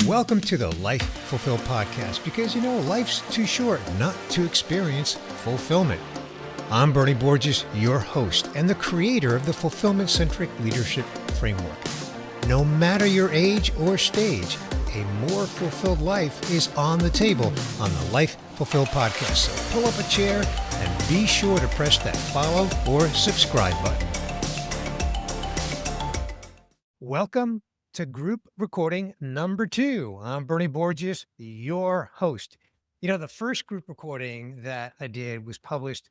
Welcome to the Life Fulfilled podcast because life's too short not to experience fulfillment. I'm Bernie Borges, your host and the creator of the Fulfillment-Centric Leadership Framework. No matter your age or stage, a more fulfilled life is on the table on the Life Fulfilled podcast. So pull up a chair and be sure to press that follow or subscribe button. Welcome to group recording number 2. I'm Bernie Borges, your host. The first group recording that I did was published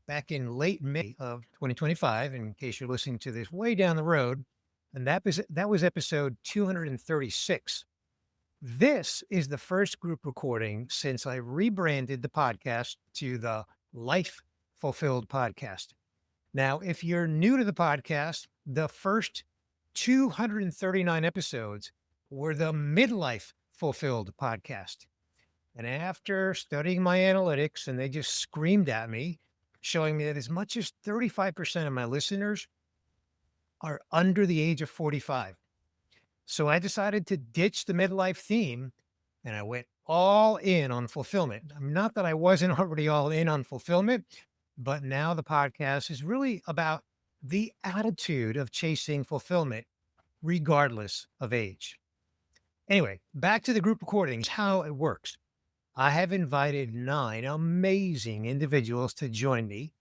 back in late May of 2025, in case you're listening to this way down the road, and that was episode 236. This is the first group recording since I rebranded the podcast to the Life Fulfilled podcast. Now, if you're new to the podcast, the first 239 episodes were the Midlife Fulfilled podcast. And after studying my analytics, and they just screamed at me, showing me that as much as 35% of my listeners are under the age of 45. So I decided to ditch the midlife theme, and I went all in on fulfillment. Not that I wasn't already all in on fulfillment, but now the podcast is really about the attitude of chasing fulfillment, regardless of age. Anyway, back to the group recordings, how it works. I have invited 9 amazing individuals to join me,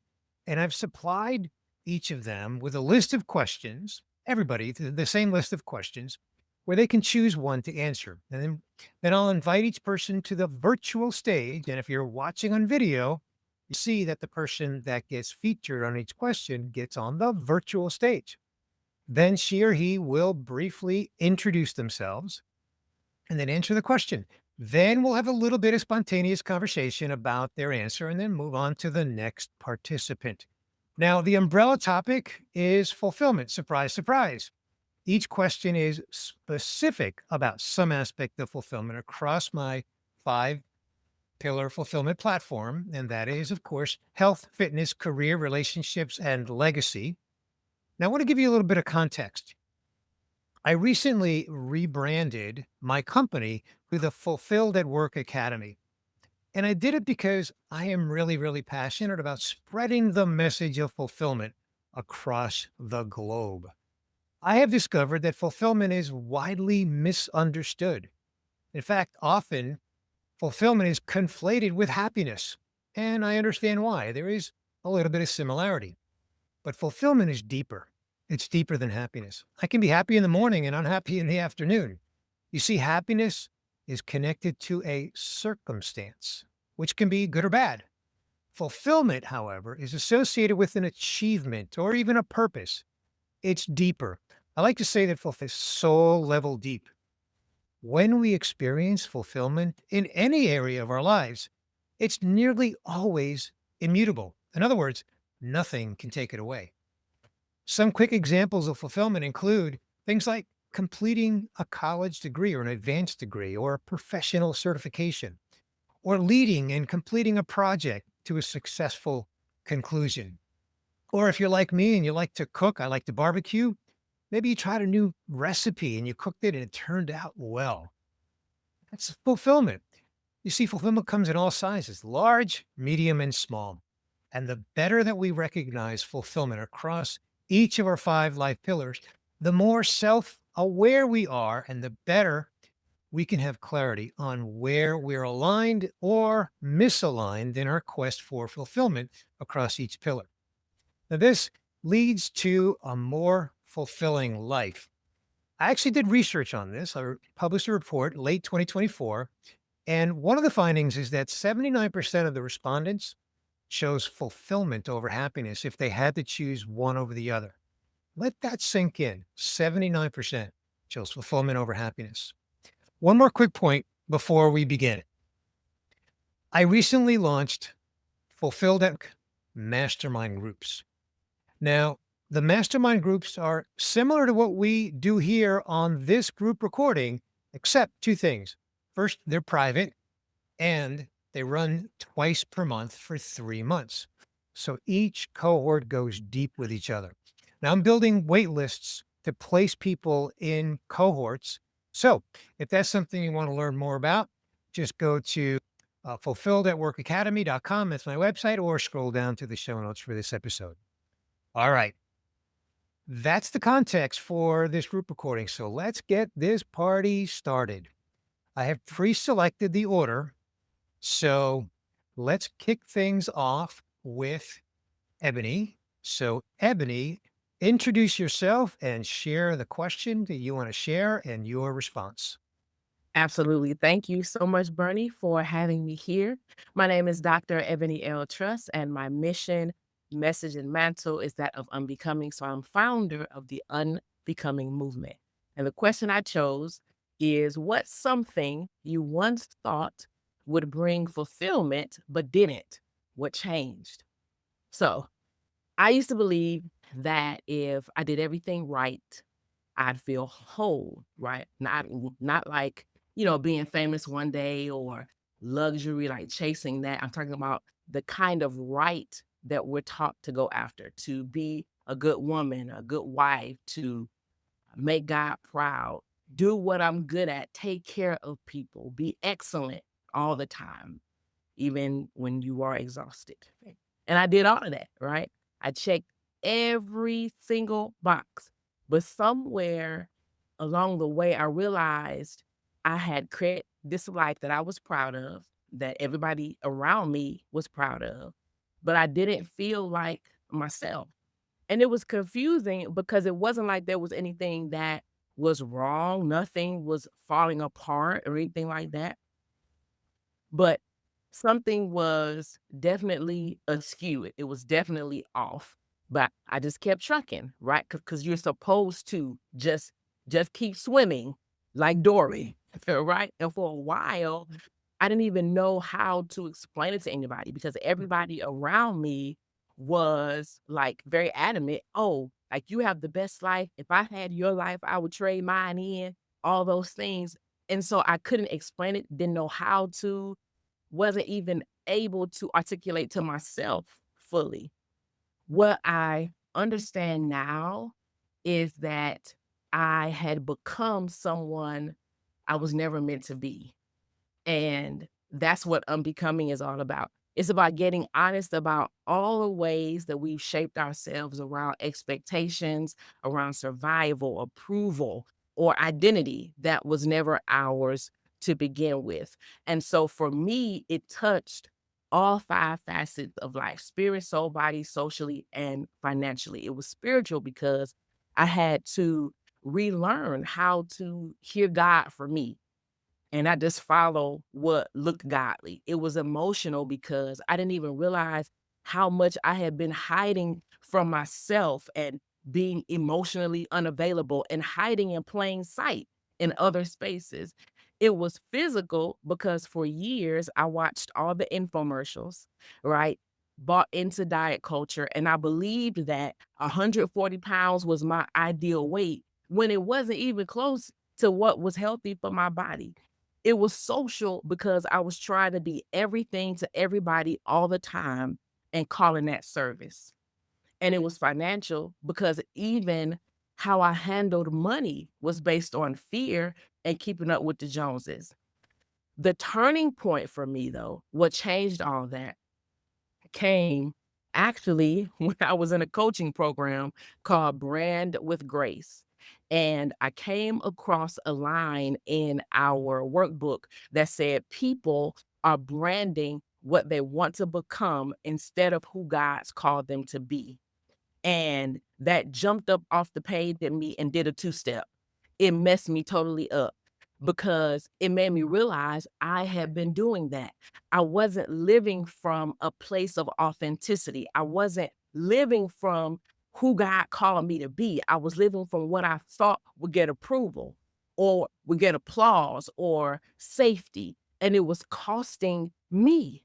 and I've supplied each of them with a list of questions, everybody, the same list of questions, where they can choose one to answer. And then I'll invite each person to the virtual stage. And if you're watching on video, you see that the person that gets featured on each question gets on the virtual stage. Then she or he will briefly introduce themselves and then answer the question. Then we'll have a little bit of spontaneous conversation about their answer and then move on to the next participant. Now, the umbrella topic is fulfillment. Surprise, surprise. Each question is specific about some aspect of fulfillment across my 5-pillar fulfillment platform. And that is, of course, health, fitness, career, relationships, and legacy. Now, I want to give you a little bit of context. I recently rebranded my company to the Fulfilled at Work Academy. And I did it because I am really, really passionate about spreading the message of fulfillment across the globe. I have discovered that fulfillment is widely misunderstood. In fact, often fulfillment is conflated with happiness. And I understand why. There is a little bit of similarity. But fulfillment is deeper. It's deeper than happiness. I can be happy in the morning and unhappy in the afternoon. You see, happiness is connected to a circumstance, which can be good or bad. Fulfillment, however, is associated with an achievement or even a purpose. It's deeper. I like to say that fulfillment is soul level deep. When we experience fulfillment in any area of our lives, it's nearly always immutable. In other words, nothing can take it away. Some quick examples of fulfillment include things like completing a college degree or an advanced degree or a professional certification, or leading and completing a project to a successful conclusion. Or if you're like me and you like to cook, I like to barbecue, maybe you tried a new recipe and you cooked it and it turned out well. That's fulfillment. You see, fulfillment comes in all sizes, large, medium, and small. And the better that we recognize fulfillment across each of our 5 life pillars, the more self-aware we are and the better we can have clarity on where we're aligned or misaligned in our quest for fulfillment across each pillar. Now, this leads to a more fulfilling life. I actually did research on this. I published a report late 2024, and one of the findings is that 79% of the respondents chose fulfillment over happiness if they had to choose one over the other. Let that sink in. 79% chose fulfillment over happiness. One more quick point before we begin. I recently launched Fulfilled at Mastermind groups. Now, the mastermind groups are similar to what we do here on this group recording, except 2 things. First, they're private, and they run twice per month for 3 months. So each cohort goes deep with each other. Now I'm building wait lists to place people in cohorts So if that's something you want to learn more about, just go to fulfilledatworkacademy.com. That's my website, or scroll down to the show notes for this episode. All right. That's the context for this group recording. So let's get this party started. I have pre selected the order. So let's kick things off with Ebony. So, Ebony, introduce yourself and share the question that you want to share and your response. Absolutely. Thank you so much, Bernie, for having me here. My name is Dr. Ebony L. Truss, and my mission, message, and mantle is that of unbecoming. So I'm founder of the Unbecoming movement. And the question I chose is, what's something you once thought would bring fulfillment but didn't? What changed? So I used to believe that if I did everything right, I'd feel whole, right? Not like, being famous one day or luxury, like chasing that. I'm talking about the kind of right that we're taught to go after, to be a good woman, a good wife, to make God proud, do what I'm good at, take care of people, be excellent all the time even when you are exhausted. And I did all of that, right? I checked every single box. But somewhere along the way, I realized I had created this life that I was proud of, that everybody around me was proud of, but I didn't feel like myself. And it was confusing because it wasn't like there was anything that was wrong. Nothing was falling apart or anything like that. But something was definitely askew. It was definitely off, but I just kept trucking, right? Because you're supposed to just keep swimming like Dory, right? And for a while, I didn't even know how to explain it to anybody because everybody around me was, like, very adamant, "Oh, like, you have the best life. If I had your life, I would trade mine in," all those things. And so I couldn't explain it, didn't know how to, wasn't even able to articulate to myself fully. What I understand now is that I had become someone I was never meant to be. And that's what unbecoming is all about. It's about getting honest about all the ways that we've shaped ourselves around expectations, around survival, approval, or identity that was never ours to begin with. And so for me, it touched all five facets of life: spirit, soul, body, socially, and financially. It was spiritual because I had to relearn how to hear God for me, and I just follow what looked godly. It was emotional because I didn't even realize how much I had been hiding from myself and being emotionally unavailable and hiding in plain sight in other spaces. It was physical because for years I watched all the infomercials, right? Bought into diet culture, and I believed that 140 pounds was my ideal weight when it wasn't even close to what was healthy for my body. It was social because I was trying to be everything to everybody all the time and calling that service. And it was financial because even how I handled money was based on fear and keeping up with the Joneses. The turning point for me, though, what changed all that came actually when I was in a coaching program called Brand with Grace. And I came across a line in our workbook that said people are branding what they want to become instead of who God's called them to be. And that jumped up off the page at me and did a two-step. It messed me totally up because it made me realize I had been doing that. I wasn't living from a place of authenticity. I wasn't living from who God called me to be. I was living from what I thought would get approval or would get applause or safety, and it was costing me.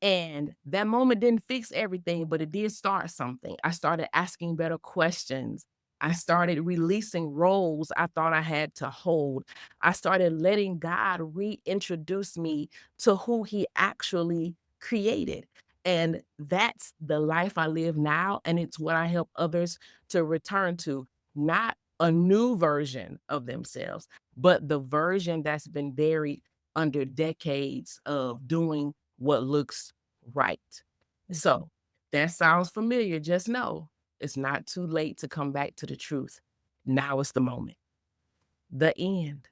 And that moment didn't fix everything, but it did start something. I started asking better questions. I started releasing roles I thought I had to hold. I started letting God reintroduce me to who He actually created. And that's the life I live now. And it's what I help others to return to. Not a new version of themselves, but the version that's been buried under decades of doing what looks right. So, that sounds familiar. Just know it's not too late to come back to the truth. Now is the moment. The end.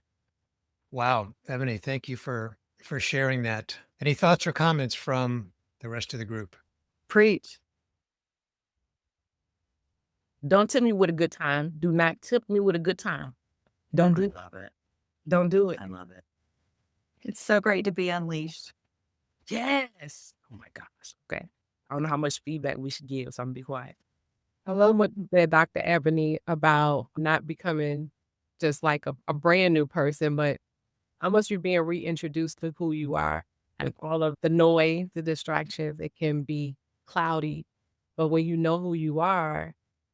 Wow, Ebony, thank you for sharing that. Any thoughts or comments from the rest of the group? Preach. Don't tip me with a good time. Do not tip me with a good time. Don't do I it. love it. Don't do it. I love it. It's so great to be unleashed. Yes. Oh my gosh. Okay. I don't know how much feedback we should give, so I'm gonna be quiet. I love what you said, Dr. Ebony, about not becoming just like a brand new person, but how much you're being reintroduced to who you are. And all of the noise, the distractions, it can be cloudy. But when you know who you are,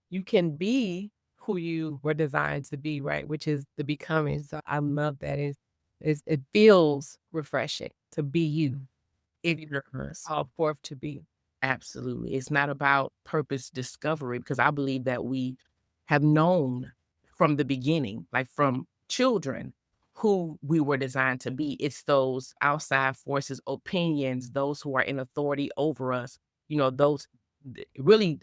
you can be who you were designed to be, right? Which is the becoming. So I love that. It feels refreshing to be you if you're called forth to be. Absolutely. It's not about purpose discovery because I believe that we have known from the beginning, like from children, who we were designed to be. It's those outside forces, opinions, those who are in authority over us, those really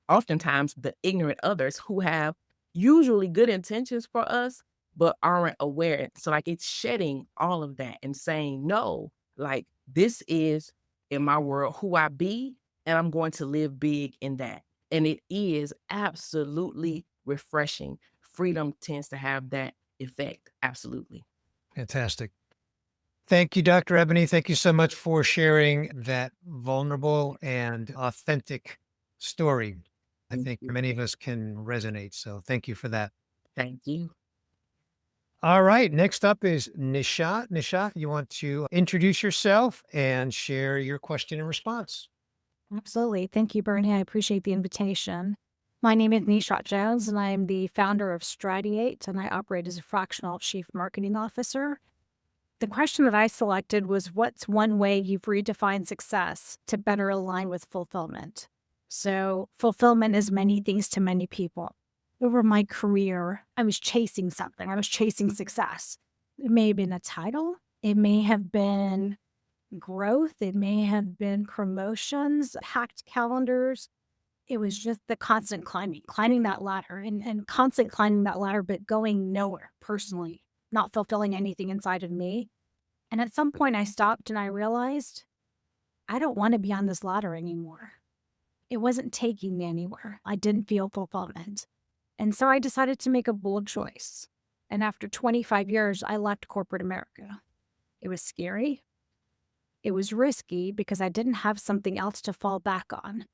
oftentimes the ignorant others who have usually good intentions for us, but aren't aware. So, like, it's shedding all of that and saying, no, like, this is in my world who I be, and I'm going to live big in that. And it is absolutely refreshing. Freedom tends to have that effect. Absolutely. Fantastic. Thank you, Dr. Ebony. Thank you so much for sharing that vulnerable and authentic story. I Thank think you. many of us can resonate. So thank you for that. Thank you. All right. Next up is Nishat. Nishat, you want to introduce yourself and share your question and response? Absolutely. Thank you, Bernie. I appreciate the invitation. My name is Nishat Jones, and I am the founder of Stradiate, and I operate as a fractional chief marketing officer. The question that I selected was, what's one way you've redefined success to better align with fulfillment? So, fulfillment is many things to many people. Over my career, I was chasing something, I was chasing success. It may have been a title, it may have been growth, it may have been promotions, packed calendars. It was just the constant climbing that ladder and constant climbing that ladder, but going nowhere personally, not fulfilling anything inside of me. And at some point, I stopped and I realized I don't want to be on this ladder anymore. It wasn't taking me anywhere. I didn't feel fulfillment. And so I decided to make a bold choice. And after 25 years, I left corporate America. It was scary. It was risky because I didn't have something else to fall back on.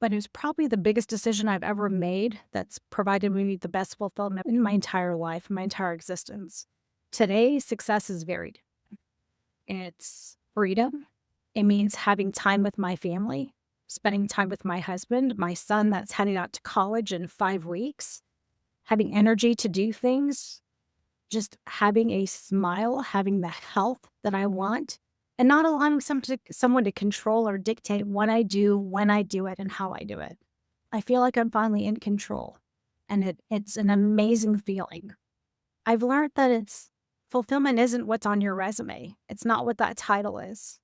But it was probably the biggest decision I've ever made that's provided me the best fulfillment in my entire life, my entire existence. Today, success is varied. It's freedom. It means having time with my family, spending time with my husband, my son that's heading out to college in 5 weeks, having energy to do things, just having a smile, having the health that I want, and not allowing someone to control or dictate what I do, when I do it, and how I do it. I feel like I'm finally in control, and it's an amazing feeling. I've learned that fulfillment isn't what's on your resume. It's not what that title is.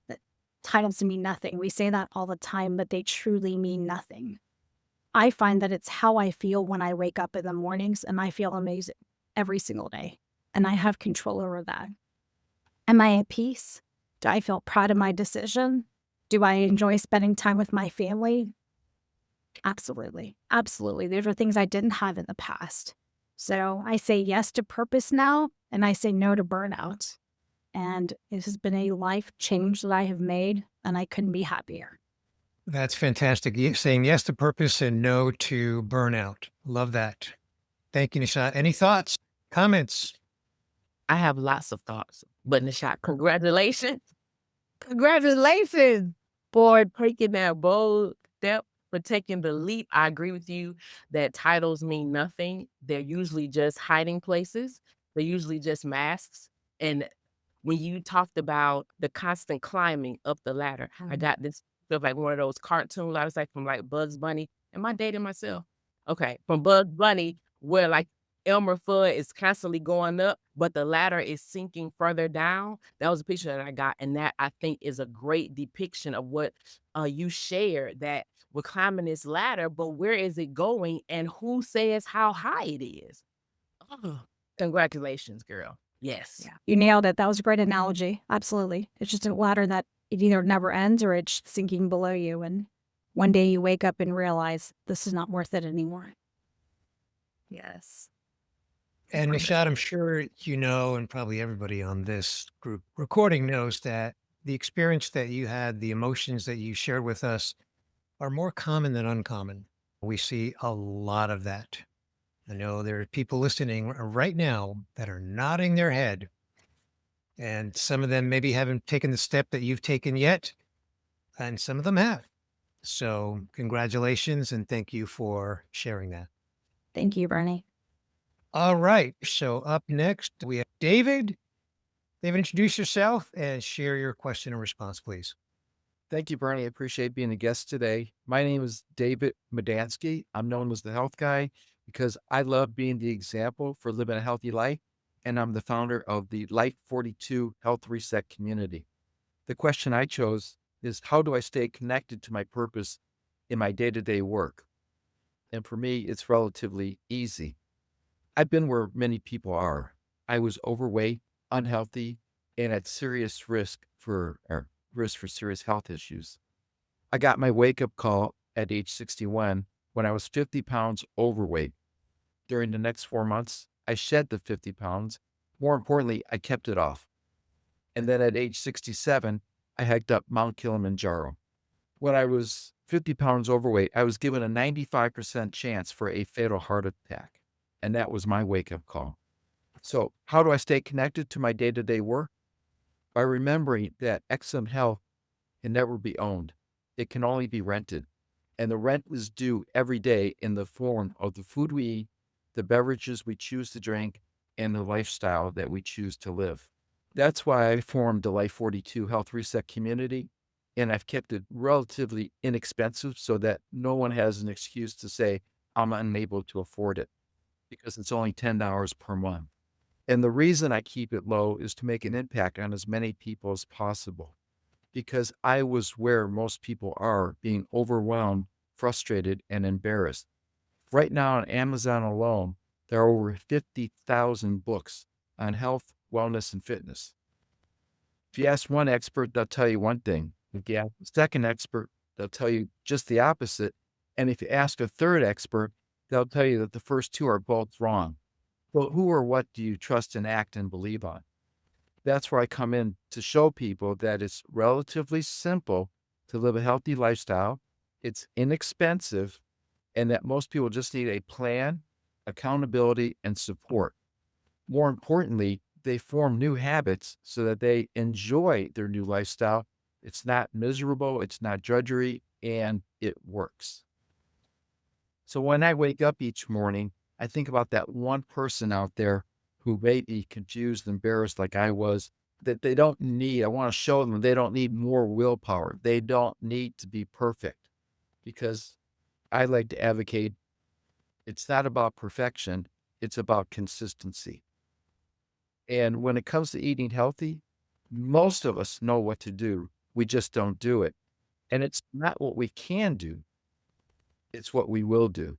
That titles mean nothing. We say that all the time, but they truly mean nothing. I find that it's how I feel when I wake up in the mornings, and I feel amazing every single day, and I have control over that. Am I at peace? Do I feel proud of my decision? Do I enjoy spending time with my family? Absolutely. Absolutely. Those are things I didn't have in the past. So I say yes to purpose now, and I say no to burnout. And it has been a life change that I have made, and I couldn't be happier. That's fantastic. Saying yes to purpose and no to burnout. Love that. Thank you, Nishat. Any thoughts, comments? I have lots of thoughts, but Nishat, congratulations. Congratulations, for taking that bold step, for taking the leap. I agree with you that titles mean nothing. They're usually just hiding places. They're usually just masks. And when you talked about the constant climbing up the ladder, I got this feel like one of those cartoon ladders, like from like Bugs Bunny. Am I dating myself? Okay, from Bugs Bunny, where like Elmer Fudd is constantly going up, but the ladder is sinking further down. That was a picture that I got, and that I think is a great depiction of what you shared. That we're climbing this ladder, but where is it going, and who says how high it is? Oh, congratulations, girl. Yes. Yeah. You nailed it. That was a great analogy. Absolutely. It's just a ladder that it either never ends or it's sinking below you. And one day you wake up and realize this is not worth it anymore. Yes. And Nishad, I'm sure you know, and probably everybody on this group recording knows that the experience that you had, the emotions that you shared with us are more common than uncommon. We see a lot of that. I know there are people listening right now that are nodding their head, and some of them maybe haven't taken the step that you've taken yet, and some of them have. So, congratulations and thank you for sharing that. Thank you, Bernie. All right. So, up next, we have David. David, introduce yourself and share your question and response, please. Thank you, Bernie. I appreciate being a guest today. My name is David Madansky. I'm known as the health guy because I love being the example for living a healthy life. And I'm the founder of the Life 42 Health Reset community. The question I chose is, how do I stay connected to my purpose in my day-to-day work? And for me, it's relatively easy. I've been where many people are. I was overweight, unhealthy, and at serious risk for serious health issues. I got my wake-up call at age 61 when I was 50 pounds overweight. During the next 4 months, I shed the 50 pounds. More importantly, I kept it off. And then at age 67, I hiked up Mount Kilimanjaro. When I was 50 pounds overweight, I was given a 95% chance for a fatal heart attack. And that was my wake-up call. So how do I stay connected to my day-to-day work? By remembering that XM Health can never be owned. It can only be rented. And the rent is due every day in the form of the food we eat, the beverages we choose to drink, and the lifestyle that we choose to live. That's why I formed the Life 42 Health Reset community, and I've kept it relatively inexpensive so that no one has an excuse to say, I'm unable to afford it, because it's only $10 per month. And the reason I keep it low is to make an impact on as many people as possible, because I was where most people are, being overwhelmed, frustrated, and embarrassed. Right now on Amazon alone, there are over 50,000 books on health, wellness, and fitness. If you ask one expert, they'll tell you one thing. If you ask the second expert, they'll tell you just the opposite. And if you ask a third expert, they'll tell you that the first two are both wrong. Well, who or what do you trust and act and believe on? That's where I come in to show people that it's relatively simple to live a healthy lifestyle. It's inexpensive, and that most people just need a plan, accountability, and support. More importantly, they form new habits so that they enjoy their new lifestyle. It's not miserable, it's not drudgery, and it works. So when I wake up each morning, I think about that one person out there who may be confused, embarrassed like I was, that they don't need, I want to show them they don't need more willpower. They don't need to be perfect, because I like to advocate it's not about perfection, it's about consistency. And when it comes to eating healthy, most of us know what to do. We just don't do it. And it's not what we can do, it's what we will do.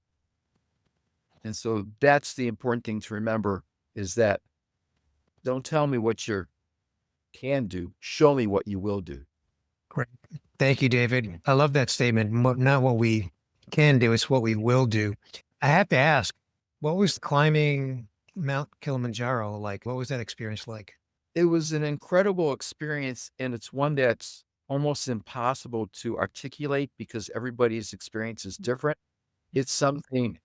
And so that's the important thing to remember, is that don't tell me what you can do, show me what you will do. Great. Thank you, David. I love that statement. Not what we can do, it's what we will do. I have to ask, what was climbing Mount Kilimanjaro like? What was that experience like? It was an incredible experience, and it's one that's almost impossible to articulate because everybody's experience is different. It's something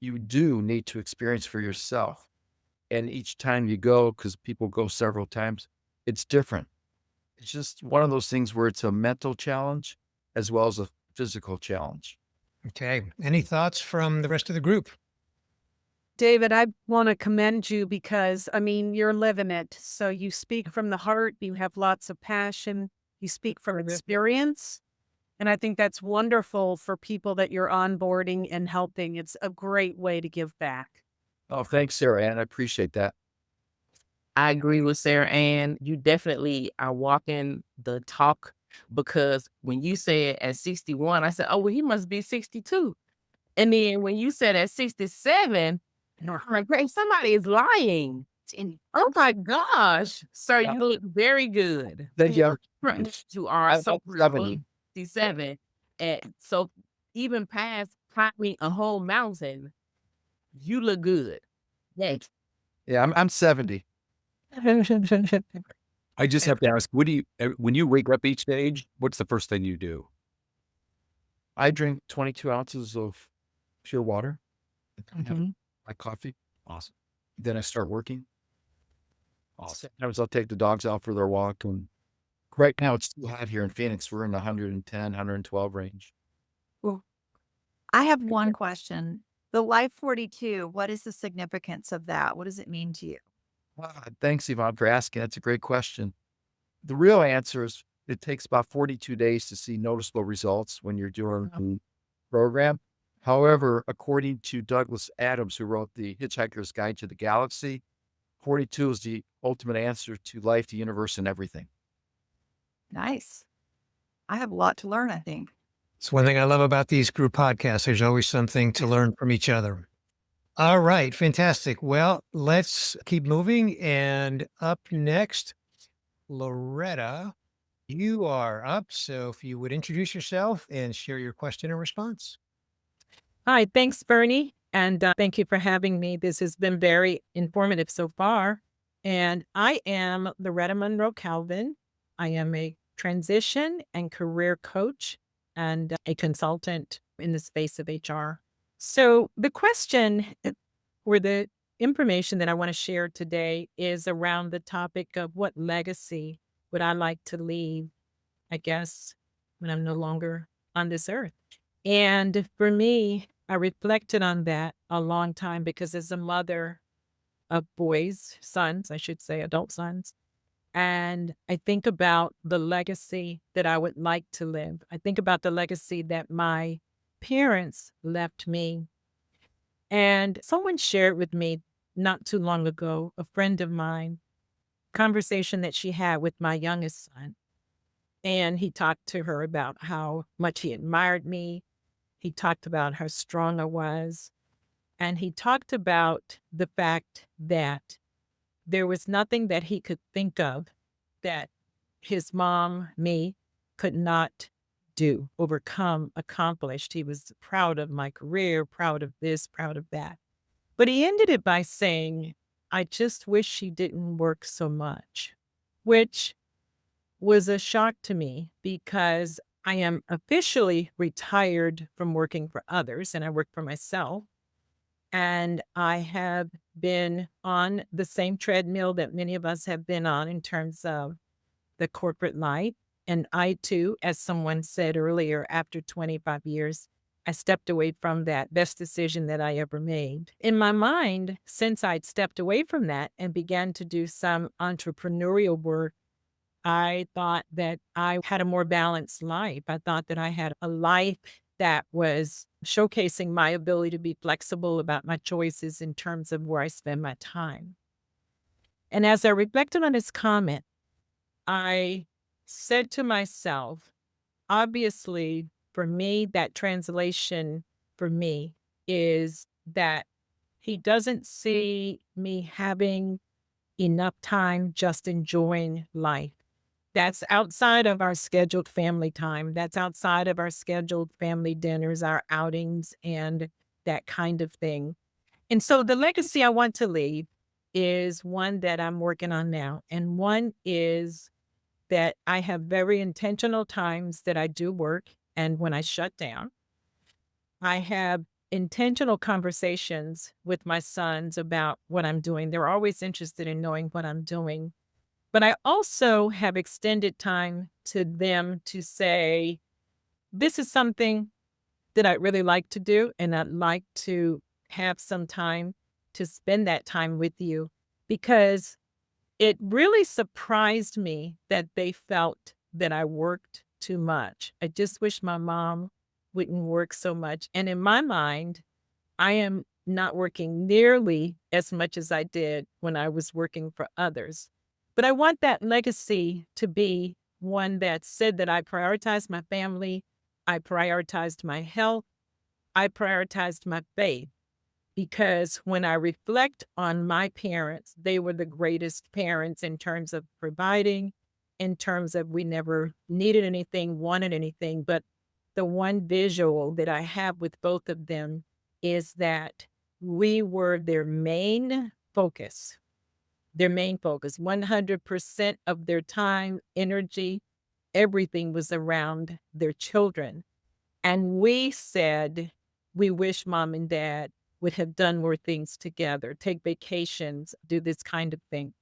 you do need to experience for yourself. And each time you go, because people go several times, it's different. It's just one of those things where it's a mental challenge as well as a physical challenge. Okay. Any thoughts from the rest of the group? David, I want to commend you because, I mean, you're living it. So you speak from the heart, you have lots of passion, you speak from experience. And I think that's wonderful for people that you're onboarding and helping. It's a great way to give back. Oh, thanks, Sarah Ann. I appreciate that. I agree with Sarah Ann. You definitely are walking the talk because when you said at 61, I said, oh, well, he must be 62. And then when you said at 67, I'm like, great, somebody is lying. Oh my gosh. Sir, Yeah. you look very good. Thank you. You are I'm so 70. 67. And so even past climbing a whole mountain, you look good. Yes. Yeah, I'm 70. I just have to ask, what do you, when you wake up each day, what's the first thing you do? I drink 22 ounces of pure water. I have Mhm. my coffee. Awesome. Then I start working. Awesome. Sometimes I'll take the dogs out for their walk. And right now it's too hot here in Phoenix. We're in the 110, 112 range. Well, I have one question. The Life 42, what is the significance of that? What does it mean to you? Thanks, Yvonne, for asking. That's a great question. The real answer is it takes about 42 days to see noticeable results when you're doing the program. However, according to Douglas Adams, who wrote The Hitchhiker's Guide to the Galaxy, 42 is the ultimate answer to life, the universe, and everything. Nice. I have a lot to learn, I think. It's one thing I love about these group podcasts. There's always something to learn from each other. All right, fantastic. Well, let's keep moving. And up next, Loretta, you are up. So if you would introduce yourself and share your question and response. Hi, thanks, Bernie. And thank you for having me. This has been very informative so far. And I am Loretta Monroe Calvin. I am a transition and career coach and a consultant in the space of HR. So the question or the information that I want to share today is around the topic of what legacy would I like to leave, I guess, when I'm no longer on this earth. And for me, I reflected on that a long time because as a mother of boys, sons, I should say, adult sons, and I think about the legacy that I would like to live. I think about the legacy that my parents left me. And someone shared with me not too long ago, a friend of mine, conversation that she had with my youngest son. And he talked to her about how much he admired me. He talked about how strong I was. And he talked about the fact that there was nothing that he could think of that his mom, me, could not do, overcome, accomplished. He was proud of my career, proud of this, proud of that. But he ended it by saying, I just wish she didn't work so much, which was a shock to me because I am officially retired from working for others and I work for myself. And I have been on the same treadmill that many of us have been on in terms of the corporate life. And I too, as someone said earlier, after 25 years, I stepped away from that. Best decision that I ever made. In my mind, since I'd stepped away from that and began to do some entrepreneurial work, I thought that I had a more balanced life. I thought that I had a life that was showcasing my ability to be flexible about my choices in terms of where I spend my time. And as I reflected on his comment, I said to myself, obviously, for me, that translation for me is that he doesn't see me having enough time just enjoying life. That's outside of our scheduled family time. That's outside of our scheduled family dinners, our outings, and that kind of thing. And so the legacy I want to leave is one that I'm working on now. And one is that I have very intentional times that I do work and when I shut down. I have intentional conversations with my sons about what I'm doing. They're always interested in knowing what I'm doing. But I also have extended time to them to say, this is something that I'd really like to do, and I'd like to have some time to spend that time with you because it really surprised me that they felt that I worked too much. I just wish my mom wouldn't work so much. And in my mind, I am not working nearly as much as I did when I was working for others. But I want that legacy to be one that said that I prioritized my family, I prioritized my health, I prioritized my faith. Because when I reflect on my parents, they were the greatest parents in terms of providing, in terms of we never needed anything, wanted anything. But the one visual that I have with both of them is that we were their main focus, 100% of their time, energy, everything was around their children. And we said, we wish mom and dad would have done more things together, take vacations, do this kind of thing.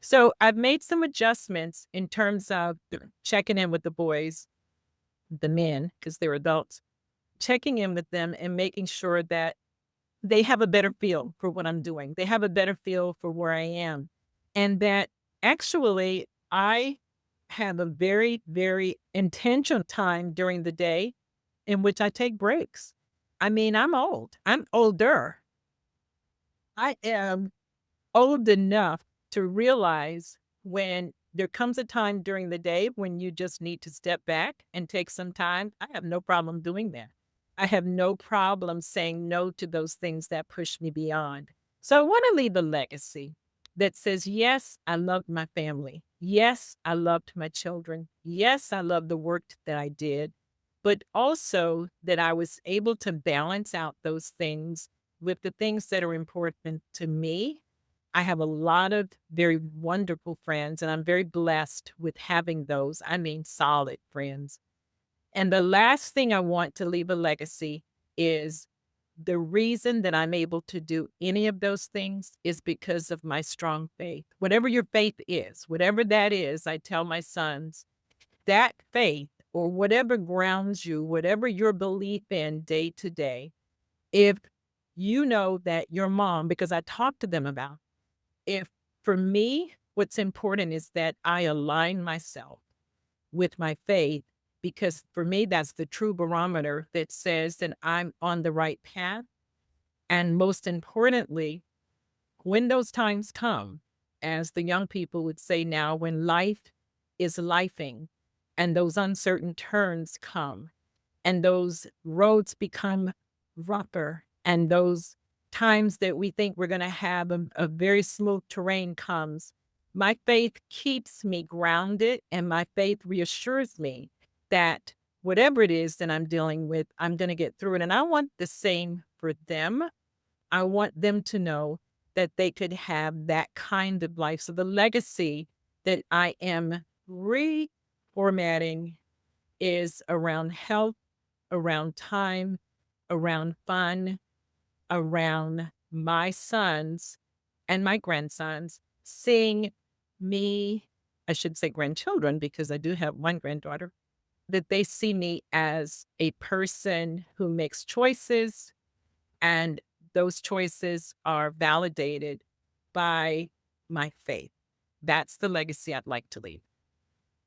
So I've made some adjustments in terms of checking in with the boys, the men, because they're adults, checking in with them and making sure that they have a better feel for what I'm doing. They have a better feel for where I am. And that actually I have a very, very intentional time during the day in which I take breaks. I mean, I'm old. I'm older. I am old enough to realize when there comes a time during the day when you just need to step back and take some time. I have no problem doing that. I have no problem saying no to those things that push me beyond. So I want to leave a legacy that says, yes, I loved my family. Yes, I loved my children. Yes, I loved the work that I did, but also that I was able to balance out those things with the things that are important to me. I have a lot of very wonderful friends, and I'm very blessed with having those. I mean, solid friends. And the last thing I want to leave a legacy is the reason that I'm able to do any of those things is because of my strong faith. Whatever your faith is, whatever that is, I tell my sons, that faith or whatever grounds you, whatever your belief in day to day, if you know that your mom, because I talk to them about, if for me, what's important is that I align myself with my faith, because for me, that's the true barometer that says that I'm on the right path. And most importantly, when those times come, as the young people would say now, when life is lifing and those uncertain turns come and those roads become rougher and those times that we think we're going to have a very smooth terrain comes, my faith keeps me grounded and my faith reassures me that whatever it is that I'm dealing with, I'm going to get through it. And I want the same for them. I want them to know that they could have that kind of life. So the legacy that I am reformatting is around health, around time, around fun, around my sons and my grandsons seeing me, I should say grandchildren, because I do have one granddaughter, that they see me as a person who makes choices and those choices are validated by my faith. That's the legacy I'd like to leave.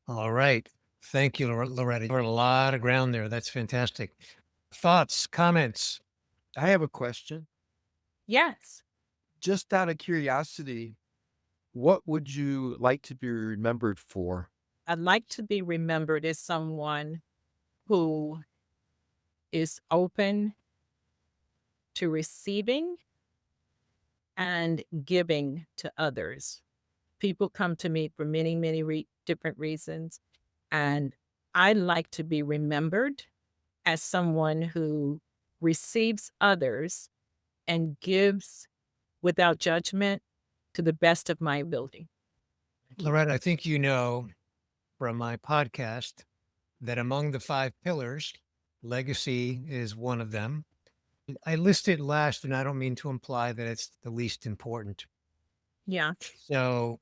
All right. Thank you, Loretta. You covered a lot of ground there. That's fantastic. Thoughts, comments? I have a question. Yes. Just out of curiosity, what would you like to be remembered for? I'd like to be remembered as someone who is open to receiving and giving to others. People come to me for many, many different reasons. And I like to be remembered as someone who receives others and gives without judgment to the best of my ability. Loretta, I think you know from my podcast that among the 5 pillars, legacy is one of them. I listed last, and I don't mean to imply that it's the least important. Yeah. So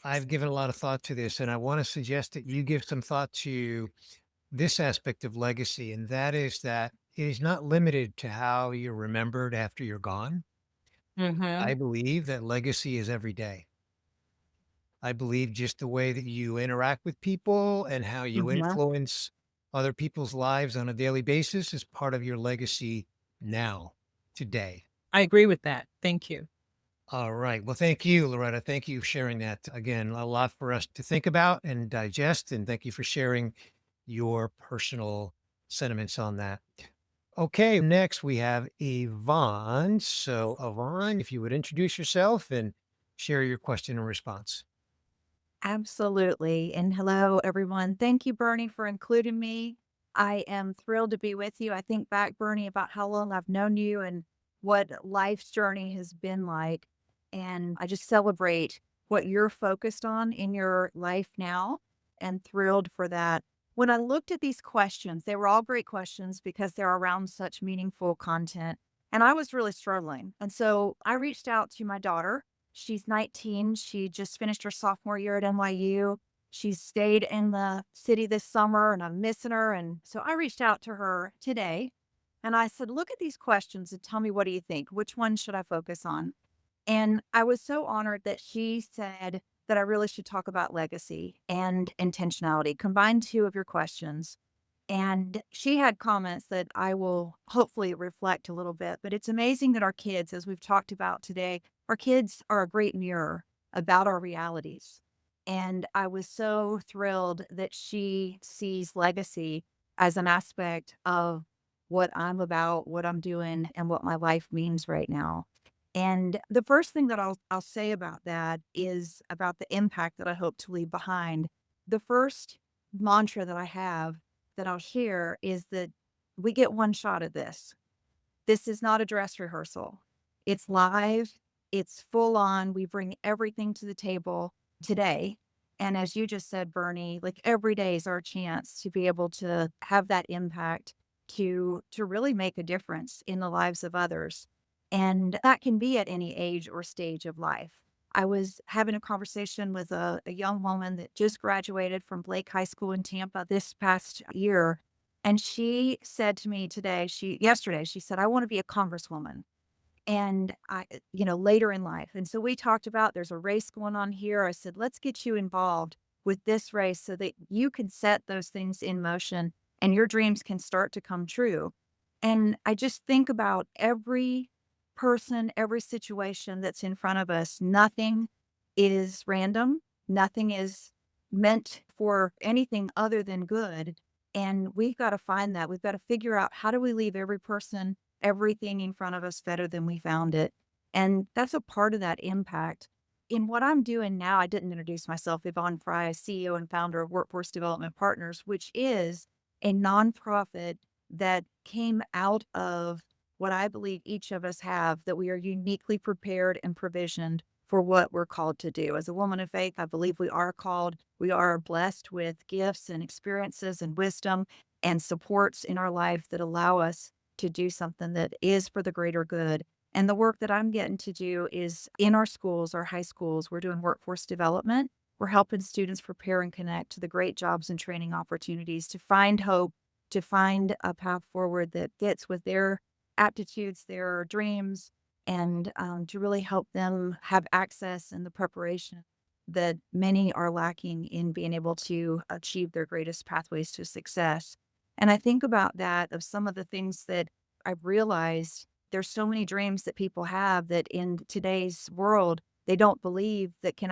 I've given a lot of thought to this, and I want to suggest that you give some thought to this aspect of legacy, and that is that it is not limited to how you're remembered after you're gone. Mm-hmm. I believe that legacy is every day. I believe just the way that you interact with people and how you Mm-hmm. influence other people's lives on a daily basis is part of your legacy now, today. I agree with that. Thank you. All right. Well, thank you, Loretta. Thank you for sharing that. Again, a lot for us to think about and digest. And thank you for sharing your personal sentiments on that. Okay, next we have Yvonne. So, Yvonne, if you would introduce yourself and share your question and response. Absolutely. And hello, everyone. Thank you, Bernie, for including me. I am thrilled to be with you. I think back, Bernie, about how long I've known you and what life's journey has been like. And I just celebrate what you're focused on in your life now and thrilled for that. When I looked at these questions, they were all great questions because they're around such meaningful content. And I was really struggling. And so I reached out to my daughter. She's 19. She just finished her sophomore year at NYU. She's stayed in the city this summer and I'm missing her. And so I reached out to her today and I said, look at these questions and tell me, what do you think? Which one should I focus on? And I was so honored that she said that I really should talk about legacy and intentionality. Combine two of your questions. And she had comments that I will hopefully reflect a little bit. But it's amazing that our kids, as we've talked about today, our kids are a great mirror about our realities. And I was so thrilled that she sees legacy as an aspect of what I'm about, what I'm doing, and what my life means right now. And the first thing that I'll say about that is about the impact that I hope to leave behind. The first mantra that I have that I'll share is that we get one shot at this. This is not a dress rehearsal. It's live, it's full on. We bring everything to the table today. And as you just said, Bernie, like every day is our chance to be able to have that impact to really make a difference in the lives of others. And that can be at any age or stage of life. I was having a conversation with a young woman that just graduated from Blake High School in Tampa this past year. And she said to me yesterday, she said, I want to be a congresswoman. And later in life. And so we talked about there's a race going on here. I said, let's get you involved with this race so that you can set those things in motion and your dreams can start to come true. And I just think about every person, every situation that's in front of us. Nothing is random. Nothing is meant for anything other than good. And we've got to find that. We've got to figure out, how do we leave every person, everything in front of us better than we found it? And that's a part of that impact. In what I'm doing now, I didn't introduce myself, Yvonne Fry, CEO and founder of Workforce Development Partners, which is a nonprofit that came out of what I believe each of us have, that we are uniquely prepared and provisioned for what we're called to do. As a woman of faith, I believe we are called, we are blessed with gifts and experiences and wisdom and supports in our life that allow us to do something that is for the greater good. And the work that I'm getting to do is in our schools, our high schools. We're doing workforce development. We're helping students prepare and connect to the great jobs and training opportunities, to find hope, to find a path forward that fits with their aptitudes, their dreams, and to really help them have access and the preparation that many are lacking in being able to achieve their greatest pathways to success. And I think about that, of some of the things that I've realized. There's so many dreams that people have that in today's world, they don't believe that can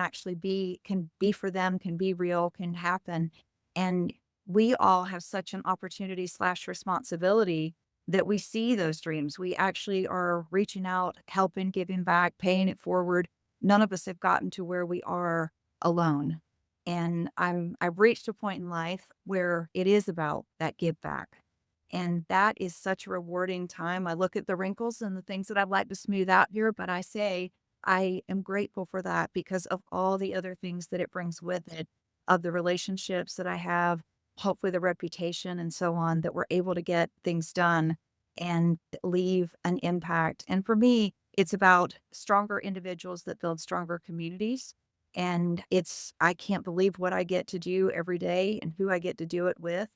be for them, can be real, can happen. And we all have such an opportunity / responsibility that we see those dreams. We actually are reaching out, helping, giving back, paying it forward. None of us have gotten to where we are alone. And I've reached a point in life where it is about that give back. And that is such a rewarding time. I look at the wrinkles and the things that I'd like to smooth out here, but I say I am grateful for that because of all the other things that it brings with it, of the relationships that I have, hopefully the reputation and so on, that we're able to get things done and leave an impact. And for me, it's about stronger individuals that build stronger communities. And I can't believe what I get to do every day and who I get to do it with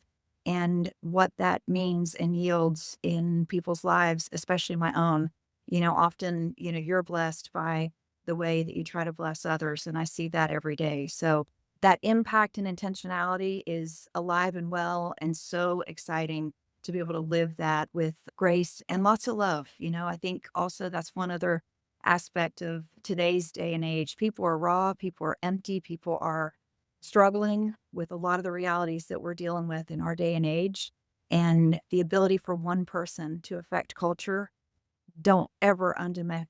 and what that means and yields in people's lives, especially my own. Often, you're blessed by the way that you try to bless others. And I see that every day. So that impact and intentionality is alive and well and so exciting. to be able to live that with grace and lots of love. I think also that's one other aspect of today's day and age. People are raw, people are empty, people are struggling with a lot of the realities that we're dealing with in our day and age. And the ability for one person to affect culture, don't ever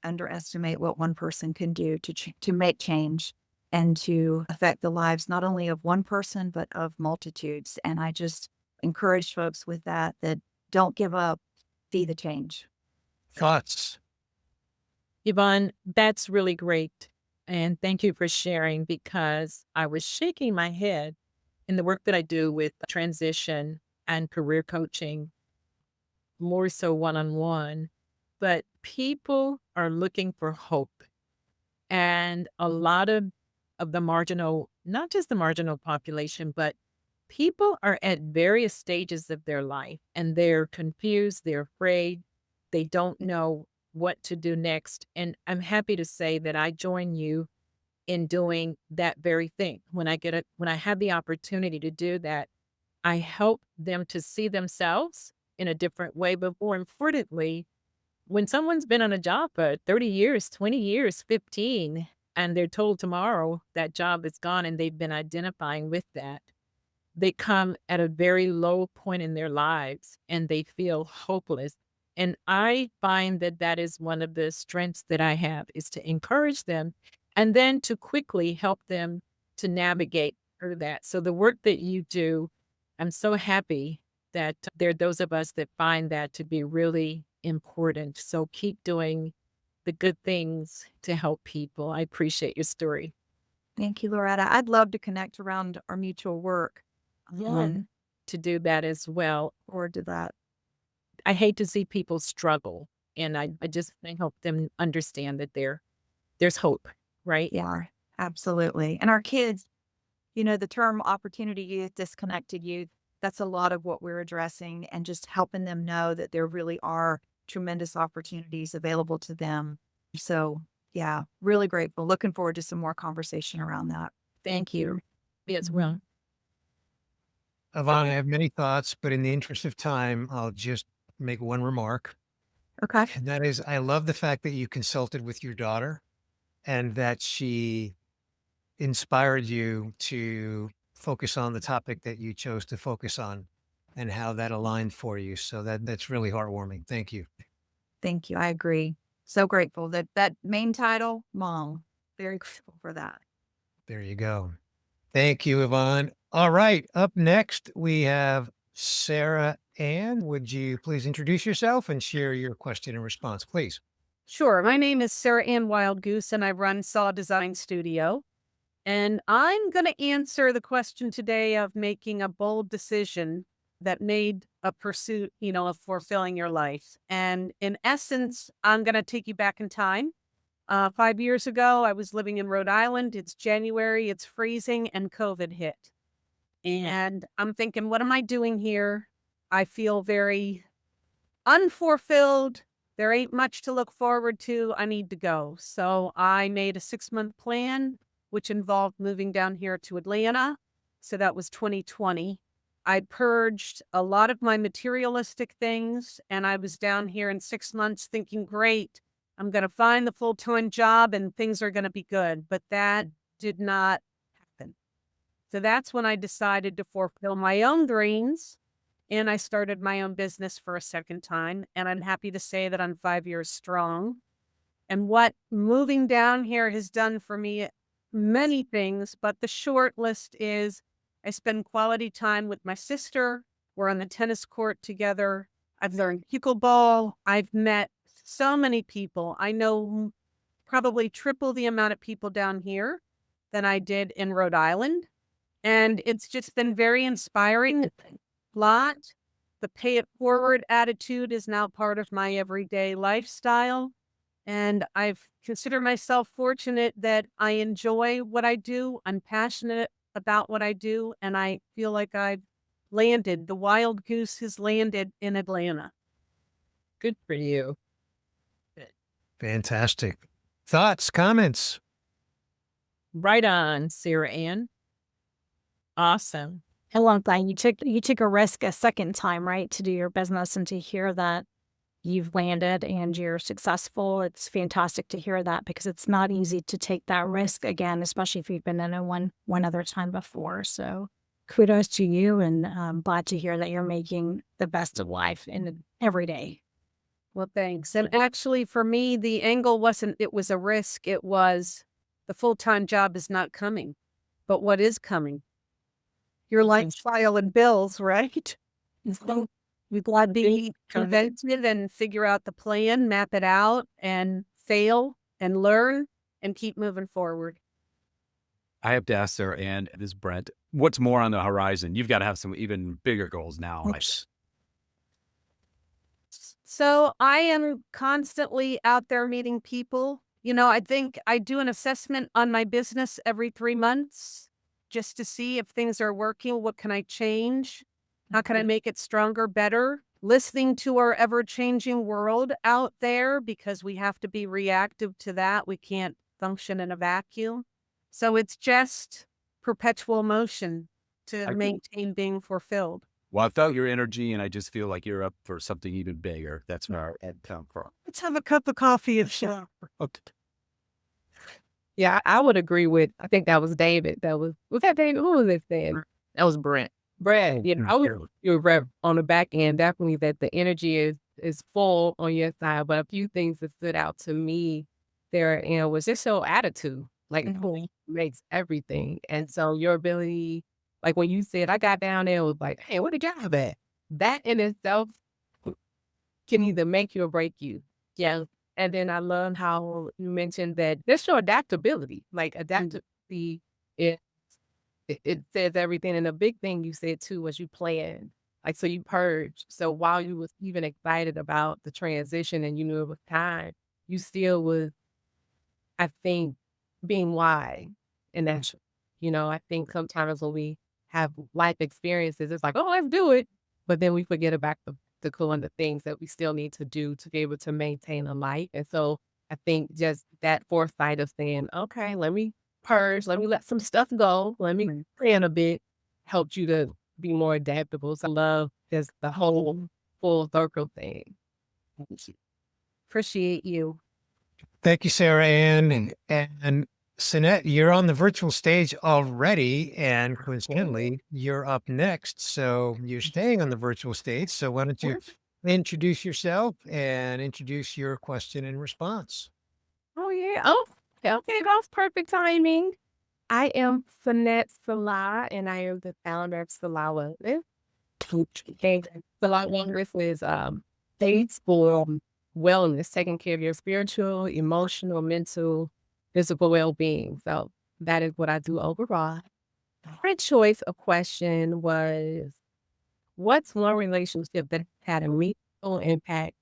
underestimate what one person can do to make change and to affect the lives not only of one person but of multitudes. And I just encourage folks with that don't give up, see the change. Thoughts? Yvonne, that's really great. And thank you for sharing because I was shaking my head in the work that I do with transition and career coaching, more so one on one. But people are looking for hope. And a lot of the marginal, not just the marginal population, but people are at various stages of their life and they're confused, they're afraid, they don't know what to do next. And I'm happy to say that I join you in doing that very thing. When I have the opportunity to do that, I help them to see themselves in a different way. But more importantly, when someone's been on a job for 30 years, 20 years, 15, and they're told tomorrow that job is gone and they've been identifying with that, they come at a very low point in their lives and they feel hopeless. And I find that that is one of the strengths that I have is to encourage them and then to quickly help them to navigate through that. So the work that you do, I'm so happy that there are those of us that find that to be really important. So keep doing the good things to help people. I appreciate your story. Thank you, Loretta. I'd love to connect around our mutual work. To do that as well. Forward to that. I hate to see people struggle. And I just I help them understand that there's hope, right? Yeah, absolutely. And our kids, the term opportunity youth, disconnected youth, that's a lot of what we're addressing and just helping them know that there really are tremendous opportunities available to them. So, yeah, really grateful. Looking forward to some more conversation around that. Thank you. Me as well. Yvonne, I have many thoughts, but in the interest of time, I'll just make one remark. Okay. And that is, I love the fact that you consulted with your daughter and that she inspired you to focus on the topic that you chose to focus on and how that aligned for you. So that's really heartwarming. Thank you. Thank you. I agree. So grateful that main title, Mom, very grateful for that. There you go. Thank you, Yvonne. All right. Up next, we have Sarah Ann. Would you please introduce yourself and share your question and response, please? Sure. My name is Sarah Ann Wildgoose, and I run Saw Design Studio. And I'm going to answer the question today of making a bold decision that made a pursuit, of fulfilling your life. And in essence, I'm going to take you back in time. 5 years ago, I was living in Rhode Island. It's January, it's freezing, and COVID hit. And I'm thinking, what am I doing here? I feel very unfulfilled. There ain't much to look forward to. I need to go. So I made a 6-month plan, which involved moving down here to Atlanta. So that was 2020. I purged a lot of my materialistic things, and I was down here in 6 months thinking, great, I'm going to find the full-time job and things are going to be good. But that did not happen. So that's when I decided to fulfill my own dreams. And I started my own business for a second time. And I'm happy to say that I'm 5 years strong. And what moving down here has done for me, many things, but the short list is I spend quality time with my sister. We're on the tennis court together. I've learned pickleball. I've met so many people. I know probably triple the amount of people down here than I did in Rhode Island. And it's just been very inspiring. Lot. The pay it forward attitude is now part of my everyday lifestyle. And I've considered myself fortunate that I enjoy what I do. I'm passionate about what I do. And I feel like I've landed. The wild goose has landed in Atlanta. Good for you. Fantastic. Thoughts, comments? Right on, Sarah Ann. Awesome. I love that. You took a risk a second time, right, to do your business, and to hear that you've landed and you're successful. It's fantastic to hear that, because it's not easy to take that risk again, especially if you've been in it one other time before. So kudos to you, and glad to hear that you're making the best of life in every day. Well, thanks. And actually, for me, the angle wasn't, it was a risk. It was the full-time job is not coming. But what is coming? Your lifestyle and bills, right? So we've got to be convented and figure out the plan, map it out, and fail and learn and keep moving forward. I have to ask Sarah and this Brent, what's more on the horizon? You've got to have some even bigger goals now. So I am constantly out there meeting people. You know, I think I do an assessment on my business every 3 months just to see if things are working. What can I change? How can I make it stronger, better? Listening to our ever-changing world out there, because we have to be reactive to that. We can't function in a vacuum. So it's just perpetual motion to maintain being fulfilled. Well, I felt your energy, and I just feel like you're up for something even bigger. That's where I'd come from. Let's have a cup of coffee and shower. Okay. Yeah, I would agree with, I think that was David. Was that David? Who was it then? That was Brent. Brad. You know, you're right on the back end. Definitely that the energy is full on your side. But a few things that stood out to me there, was just your attitude. Like, who makes everything. And so your ability, like when you said, I got down there, it was like, hey, what a job at? That in itself can either make you or break you. Yeah. And then I love how you mentioned that there's your adaptability. Like adaptability, it says everything. And the big thing you said too was you planned. Like, so you purged. So while you was even excited about the transition and you knew it was time, you still was, I think, being wise. And that's, I think sometimes when we have life experiences, it's like, oh, let's do it. But then we forget about the cool and the things that we still need to do to be able to maintain a life. And so I think just that foresight of saying, okay, let me purge, let me let some stuff go, let me plan a bit, helped you to be more adaptable. So I love just the whole full circle thing. Appreciate you. Thank you, Sarah Ann. And Sinette, you're on the virtual stage already, and coincidentally, you're up next. So you're staying on the virtual stage. So why don't you introduce yourself and introduce your question and response? Oh, yeah. Oh, okay. That was perfect timing. I am Sinette Salah, and I am the founder of Salah Wellness. And Salah Wellness is aids for wellness, taking care of your spiritual, emotional, mental, physical well-being. So that is what I do overall. My choice of question was, what's one relationship that had a meaningful impact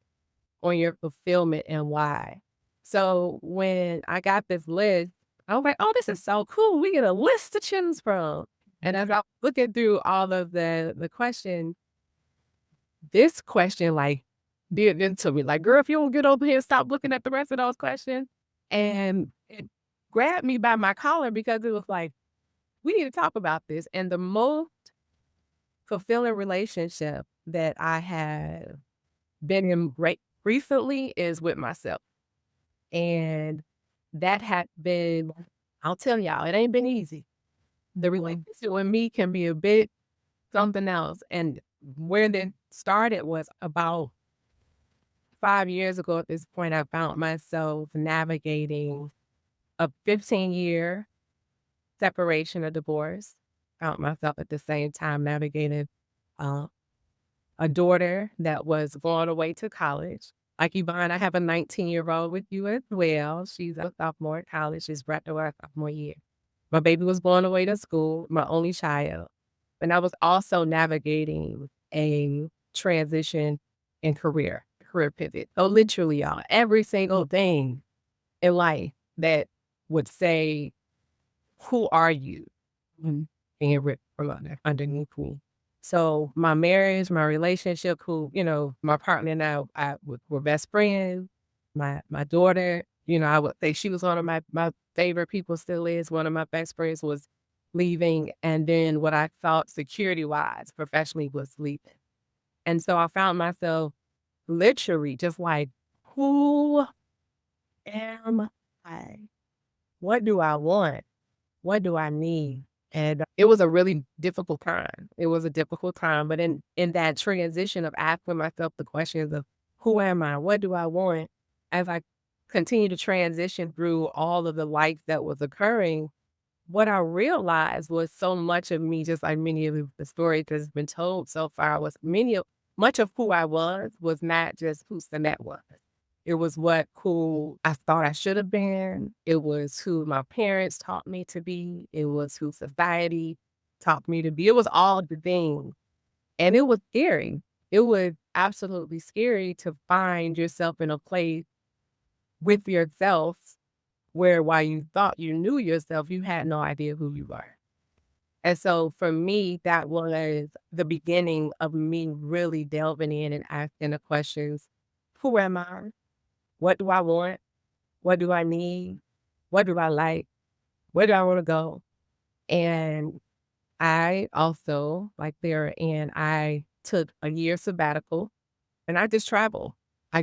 on your fulfillment and why? So when I got this list, I was like, oh, this is so cool. We get a list to choose from. And as I was looking through all of the questions, this question like did into me. Like, girl, if you don't get over here and stop looking at the rest of those questions. And it grabbed me by my collar, because it was like, we need to talk about this. And the most fulfilling relationship that I have been in recently is with myself. And that had been, I'll tell y'all, it ain't been easy. The relationship with me can be a bit something else. And where that started was about 5 years ago. At this point, I found myself navigating a 15-year separation or divorce. Found myself at the same time navigating a daughter that was going away to college. Like Yvonne, I have a 19-year-old with you as well. She's a sophomore at college. She's right to her sophomore year. My baby was going away to school, my only child. And I was also navigating a transition in career pivot. So literally, y'all, every single thing in life that would say, who are you? Being ripped from underneath me. So my marriage, my relationship, my partner and I were best friends. My daughter, I would say she was one of my favorite people, still is. One of my best friends was leaving, and then what I thought security-wise, professionally was leaving. And so I found myself literally just like, who am I? What do I want? What do I need? And it was a really difficult time. It was a difficult time. But in that transition of asking myself the questions of who am I? What do I want? As I continued to transition through all of the life that was occurring, what I realized was so much of me, just like many of the stories that's been told so far, was much of who I was not just who Sanette was. It was who I thought I should have been. It was who my parents taught me to be. It was who society taught me to be. It was all the things. And it was scary. It was absolutely scary to find yourself in a place with yourself where while you thought you knew yourself, you had no idea who you were. And so for me, that was the beginning of me really delving in and asking the questions, who am I? What do I want? What do I need? What do I like? Where do I want to go? And I also, like Sarah Ann, I took a year sabbatical and I just traveled. I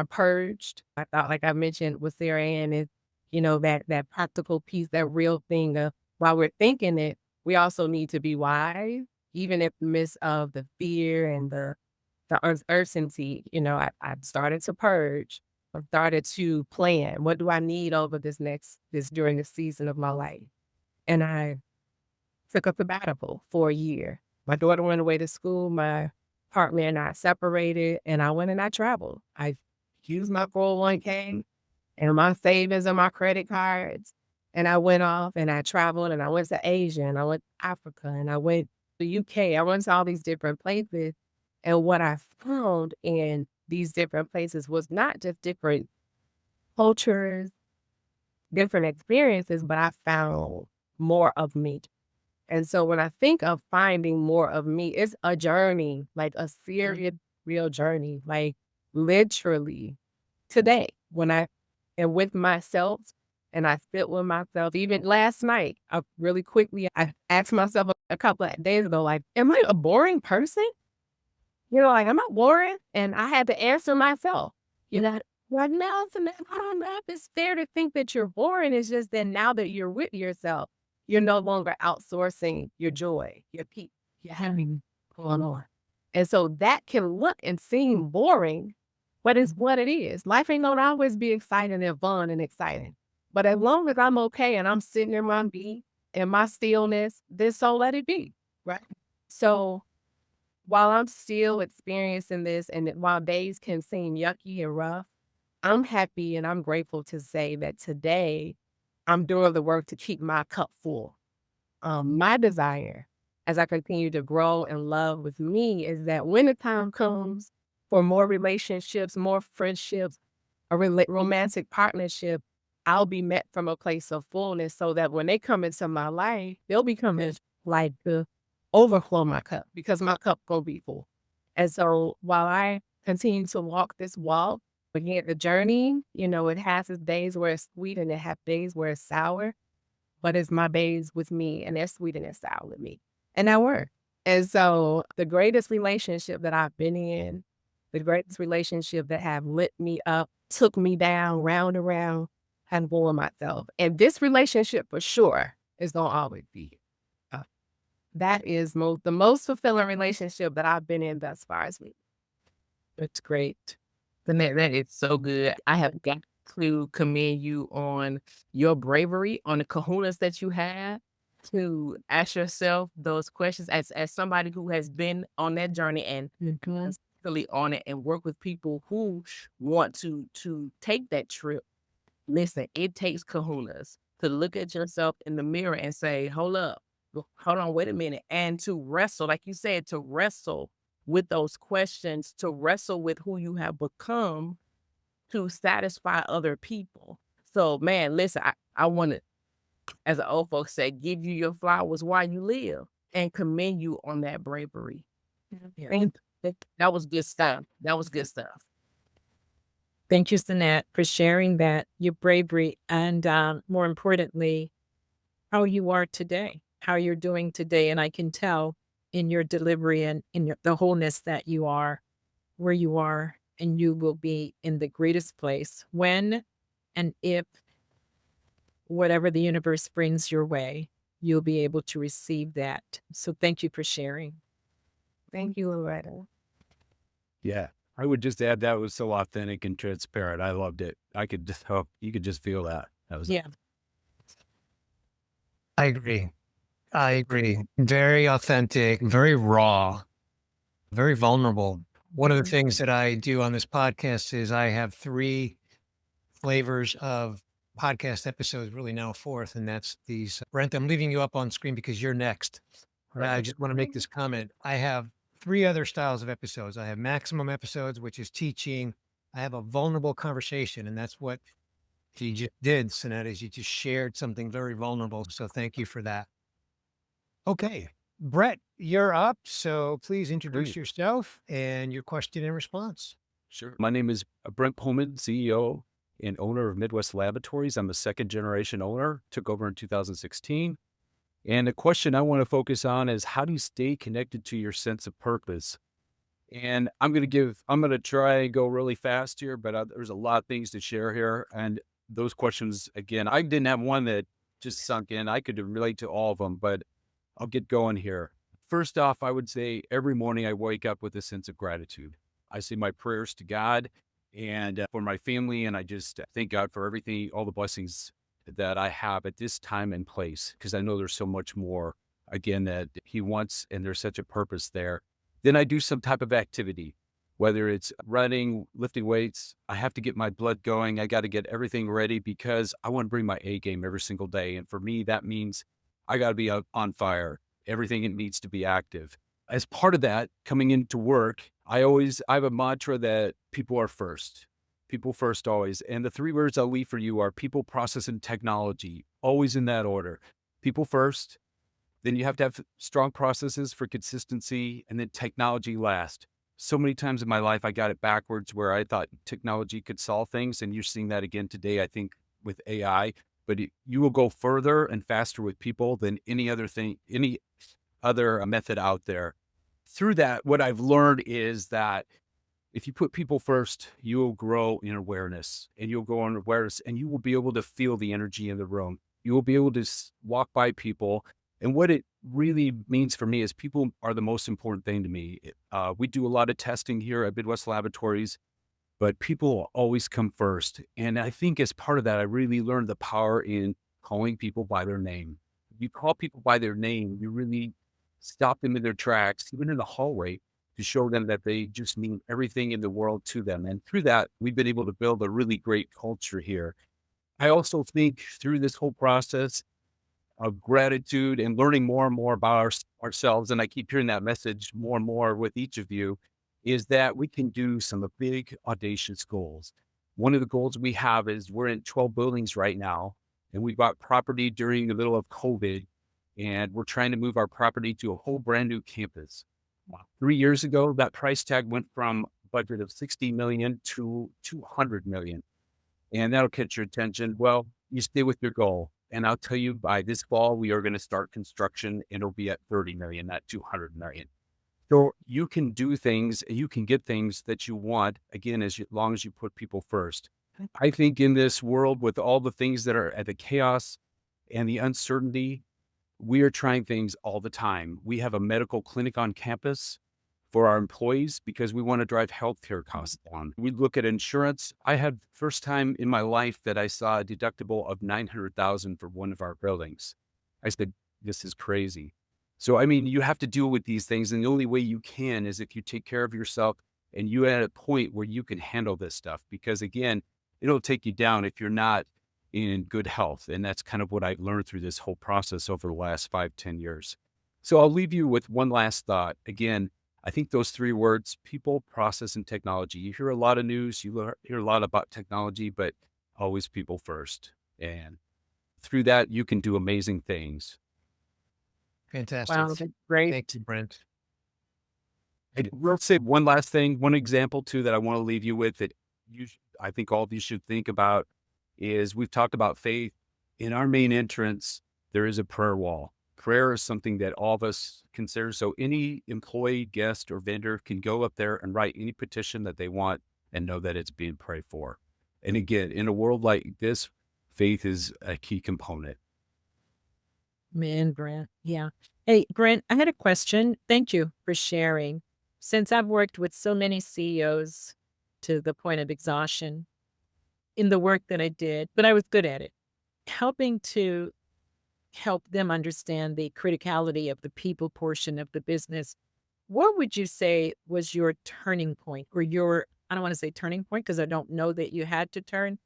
purged. I thought, like I mentioned with Sarah Ann, is, that practical piece, that real thing of while we're thinking it, we also need to be wise, even in the midst of the fear and the uncertainty. I started to purge. I started to plan. What do I need over this during the season of my life? And I took a sabbatical for a year. My daughter went away to school. My partner and I separated, and I went and I traveled. I used my 401k and my savings and my credit cards, and I went off and I traveled, and I went to Asia, and I went to Africa, and I went to the UK. I went to all these different places, and what I found in these different places was not just different cultures, different experiences, but I found more of me. And so when I think of finding more of me, it's a journey, like a serious, real journey, like literally today when I am with myself and I sit with myself. Even last night, really quickly, I asked myself a couple of days ago, like, am I a boring person? Like, am I boring? And I had to answer myself, like, no, I don't know if it's fair to think that you're boring. It's just that now that you're with yourself, you're no longer outsourcing your joy, your peace, your having going on. And so that can look and seem boring, but it's what it is. Life ain't gonna always be exciting and fun and exciting. But as long as I'm okay and I'm sitting in my beat and my stillness, then so let it be. Right. So while I'm still experiencing this and while days can seem yucky and rough, I'm happy and I'm grateful to say that today I'm doing the work to keep my cup full. My desire as I continue to grow and love with me is that when the time comes for more relationships, more friendships, a romantic partnership, I'll be met from a place of fullness so that when they come into my life, they'll be coming like to overflow my cup because my cup will be full. And so while I continue to walk this walk, again, the journey, it has its days where it's sweet and it has days where it's sour, but it's my days with me and they're sweet and they're sour with me. And that works. And so the greatest relationship that I've been in, the greatest relationship that have lit me up, took me down, round and round, and born myself. And this relationship for sure is going to always be here. That is the most fulfilling relationship that I've been in thus far as me. It's great. That is so good. I have got to commend you on your bravery, on the kahunas that you have to ask yourself those questions as somebody who has been on that journey and constantly on it and work with people who want to take that trip. Listen, it takes kahunas to look at yourself in the mirror and say, hold on, wait a minute. And to wrestle, like you said, to wrestle with those questions, to wrestle with who you have become to satisfy other people. So, man, listen, I want to, as the old folks say, give you your flowers while you live and commend you on that bravery. Yeah. That was good stuff. That was good stuff. Thank you, Sanette, for sharing that, your bravery, and more importantly, how you are today, how you're doing today. And I can tell in your delivery and in the wholeness that you are where you are, and you will be in the greatest place when and if whatever the universe brings your way, you'll be able to receive that. So thank you for sharing. Thank you, Loretta. Yeah. I would just add that was so authentic and transparent. I loved it. I could just hope you could just feel that. That was Yeah. I agree. I agree. Very authentic, very raw, very vulnerable. One of the things that I do on this podcast is I have three flavors of podcast episodes, really now a fourth, and that's these. Brent, I'm leaving you up on screen because you're next. I just want to make this comment. I have three other styles of episodes. I have maximum episodes, which is teaching. I have a vulnerable conversation, and that's what you just did, Sonetta, is you just shared something very vulnerable. So thank you for that. Okay. Brett, you're up. So please introduce great. yourself and your question and response. Sure. My name is Brent Pullman, CEO and owner of Midwest Laboratories. I'm a second generation owner, took over in 2016. And the question I want to focus on is how do you stay connected to your sense of purpose? And I'm going to try and go really fast here, but there's a lot of things to share here. And those questions, again, I didn't have one that just sunk in. I could relate to all of them, but I'll get going here. First off, I would say every morning I wake up with a sense of gratitude. I say my prayers to God and for my family, and I just thank God for everything, all the blessings that I have at this time and place, because I know there's so much more, again, that He wants, and there's such a purpose there. Then I do some type of activity, whether it's running, lifting weights. I have to get my blood going. I got to get everything ready because I want to bring my A game every single day. And for me, that means I got to be on fire. Everything it needs to be active. As part of that, coming into work, I have a mantra that people are first. People first always. And the three words I'll leave for you are people, process, and technology, always in that order. People first, then you have to have strong processes for consistency, and then technology last. So many times in my life, I got it backwards where I thought technology could solve things. And you're seeing that again today, I think, with AI. But you will go further and faster with people than any other method out there. Through that, what I've learned is that if you put people first, you will grow in awareness, and you'll grow in awareness, and you will be able to feel the energy in the room. You will be able to walk by people. And what it really means for me is people are the most important thing to me. We do a lot of testing here at Midwest Laboratories, but people always come first. And I think as part of that, I really learned the power in calling people by their name. You call people by their name, you really stop them in their tracks, even in the hallway, to show them that they just mean everything in the world to them. And through that, we've been able to build a really great culture here. I also think through this whole process of gratitude and learning more and more about ourselves, and I keep hearing that message more and more with each of you, is that we can do some big, audacious goals. One of the goals we have is we're in 12 buildings right now, and we bought property during the middle of COVID, and we're trying to move our property to a whole brand new campus. 3 years ago, that price tag went from a budget of 60 million to 200 million. And that'll catch your attention. Well, you stay with your goal. And I'll tell you, by this fall, we are going to start construction, and it'll be at 30 million, not 200 million. So you can do things, you can get things that you want, again, as long as you put people first. I think in this world with all the things that are at the chaos and the uncertainty, we are trying things all the time. We have a medical clinic on campus for our employees because we want to drive healthcare costs down. We look at insurance. I had the first time in my life that I saw a deductible of 900,000 for one of our buildings. I said, this is crazy. So, I mean, you have to deal with these things. And the only way you can is if you take care of yourself and you're at a point where you can handle this stuff. Because again, it'll take you down if you're not in good health. And that's kind of what I've learned through this whole process over the last 5-10 years. So I'll leave you with one last thought. Again, I think those three words, people, process, and technology. You hear a lot of news, you hear a lot about technology, but always people first. And through that, you can do amazing things. Fantastic. Wow, that's great. Thank you, Brent. I will say one last thing, one example too, that I want to leave you with that I think all of you should think about is we've talked about faith. In our main entrance, there is a prayer wall. prayer is something that all of us consider. So any employee, guest, or vendor can go up there and write any petition that they want and know that it's being prayed for. And again, in a world like this, faith is a key component. Man, Brent. Yeah. Hey, Brent, I had a question. Thank you for sharing. Since I've worked with so many CEOs to the point of exhaustion in the work that I did, but I was good at it, helping to help them understand the criticality of the people portion of the business. What would you say was your turning point or your, I don't want to say turning point because I don't know that you had to turn.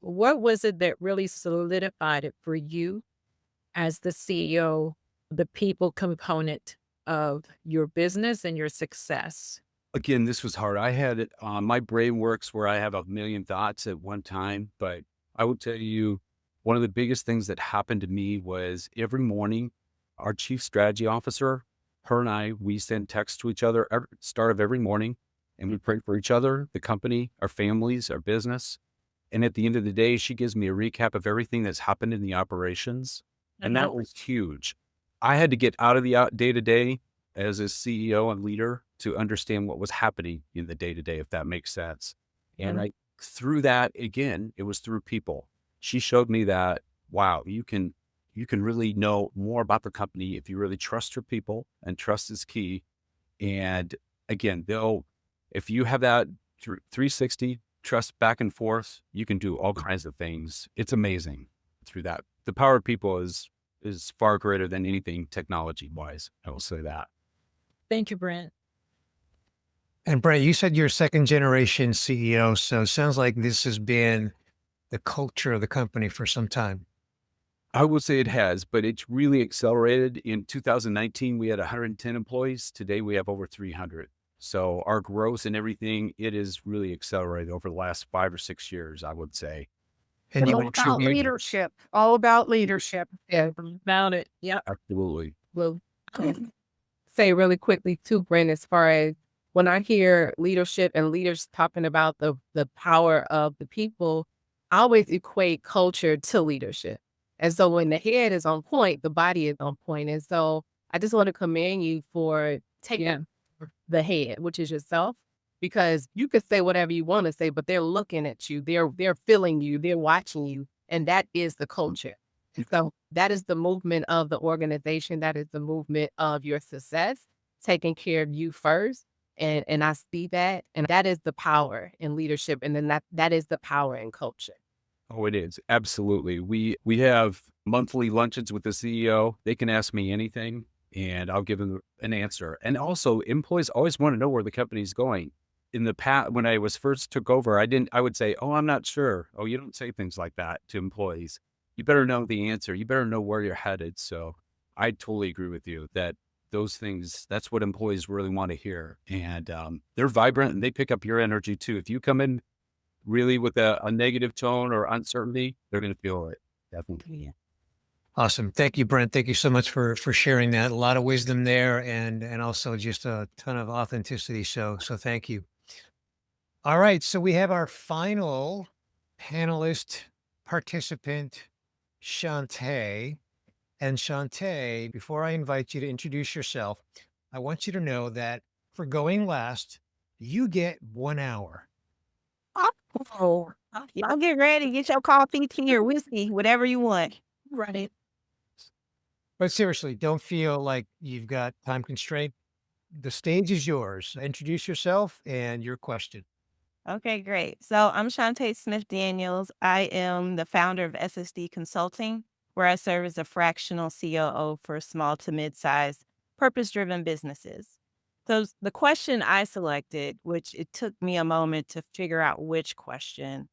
What was it that really solidified it for you as the CEO, the people component of your business and your success? Again, this was hard. I had it, my brain works where I have a million thoughts at one time, but I will tell you, one of the biggest things that happened to me was every morning, our chief strategy officer, her and I, we send texts to each other at the start of every morning, and we pray for each other, the company, our families, our business. And at the end of the day, she gives me a recap of everything that's happened in the operations. And that was huge. I had to get out of the day to day as a CEO and leader to understand what was happening in the day to day, if that makes sense. And Yeah. through that, again, it was through people. She showed me that, wow, you can really know more about the company if you really trust your people, and trust is key. And again, if you have that 360 trust back and forth, you can do all kinds of things. It's amazing through that. The power of people is far greater than anything technology wise. I will say that. Thank you, Brent. And Brett, you said you're second generation CEO, so it sounds like this has been the culture of the company for some time. I would say it has, but it's really accelerated. In 2019, we had 110 employees. Today, we have over 300. So our growth and everything, it is really accelerated over the last 5 or 6 years, I would say. And you All about attribute leadership. All about leadership. Yeah. About it. Yep. Absolutely. Well, say really quickly too, Brent, as far as when I hear leadership and leaders talking about the power of the people, I always equate culture to leadership. And so when the head is on point, the body is on point. And so I just want to commend you for taking the head, which is yourself, because you could say whatever you want to say, but they're looking at you, they're feeling you, they're watching you, and that is the culture. So that is the movement of the organization. That is the movement of your success, taking care of you first. And I see that, and that is the power in leadership, and then that is the power in culture. Oh, it is. Absolutely. We have monthly luncheons with the CEO. They can ask me anything and I'll give them an answer. And also, employees always want to know where the company's going. In the past, when I was first took over, I would say, "Oh, I'm not sure." Oh, you don't say things like that to employees. You better know the answer. You better know where you're headed. So I totally agree with you that those things, that's what employees really want to hear. And they're vibrant and they pick up your energy too. If you come in really with a negative tone or uncertainty, they're going to feel it. Definitely. Yeah. awesome. Thank you, Brent. Thank you so much for sharing that. A lot of wisdom there, and also just a ton of authenticity. So thank you. All right, so we have our final panelist participant, Shantae. And Shantae, before I invite you to introduce yourself, I want you to know that for going last, you get 1 hour. Oh, y'all get ready. Get your coffee, tea, or whiskey, whatever you want. Right. But seriously, don't feel like you've got time constraint. The stage is yours. Introduce yourself and your question. Okay, great. So I'm Shantae Smith Daniels. I am the founder of SSD Consulting, where I serve as a fractional COO for small to mid-sized purpose-driven businesses. So the question I selected, which it took me a moment to figure out which question,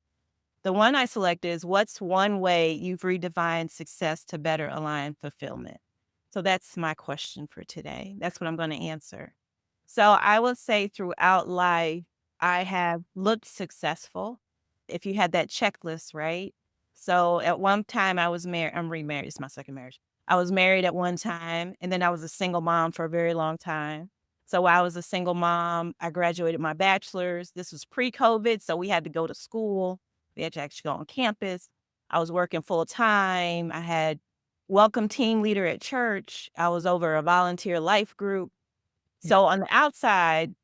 the one I selected is, what's one way you've redefined success to better align fulfillment? So that's my question for today. That's what I'm going to answer. So I would say throughout life, I have looked successful. If you had that checklist, right? So at one time I was married. I'm remarried. It's my second marriage. I was married at one time, and then I was a single mom for a very long time. So while I was a single mom, I graduated my bachelor's. This was pre-COVID, so we had to go to school. We had to actually go on campus. I was working full time. I had welcome team leader at church. I was over a volunteer life group. So on the outside,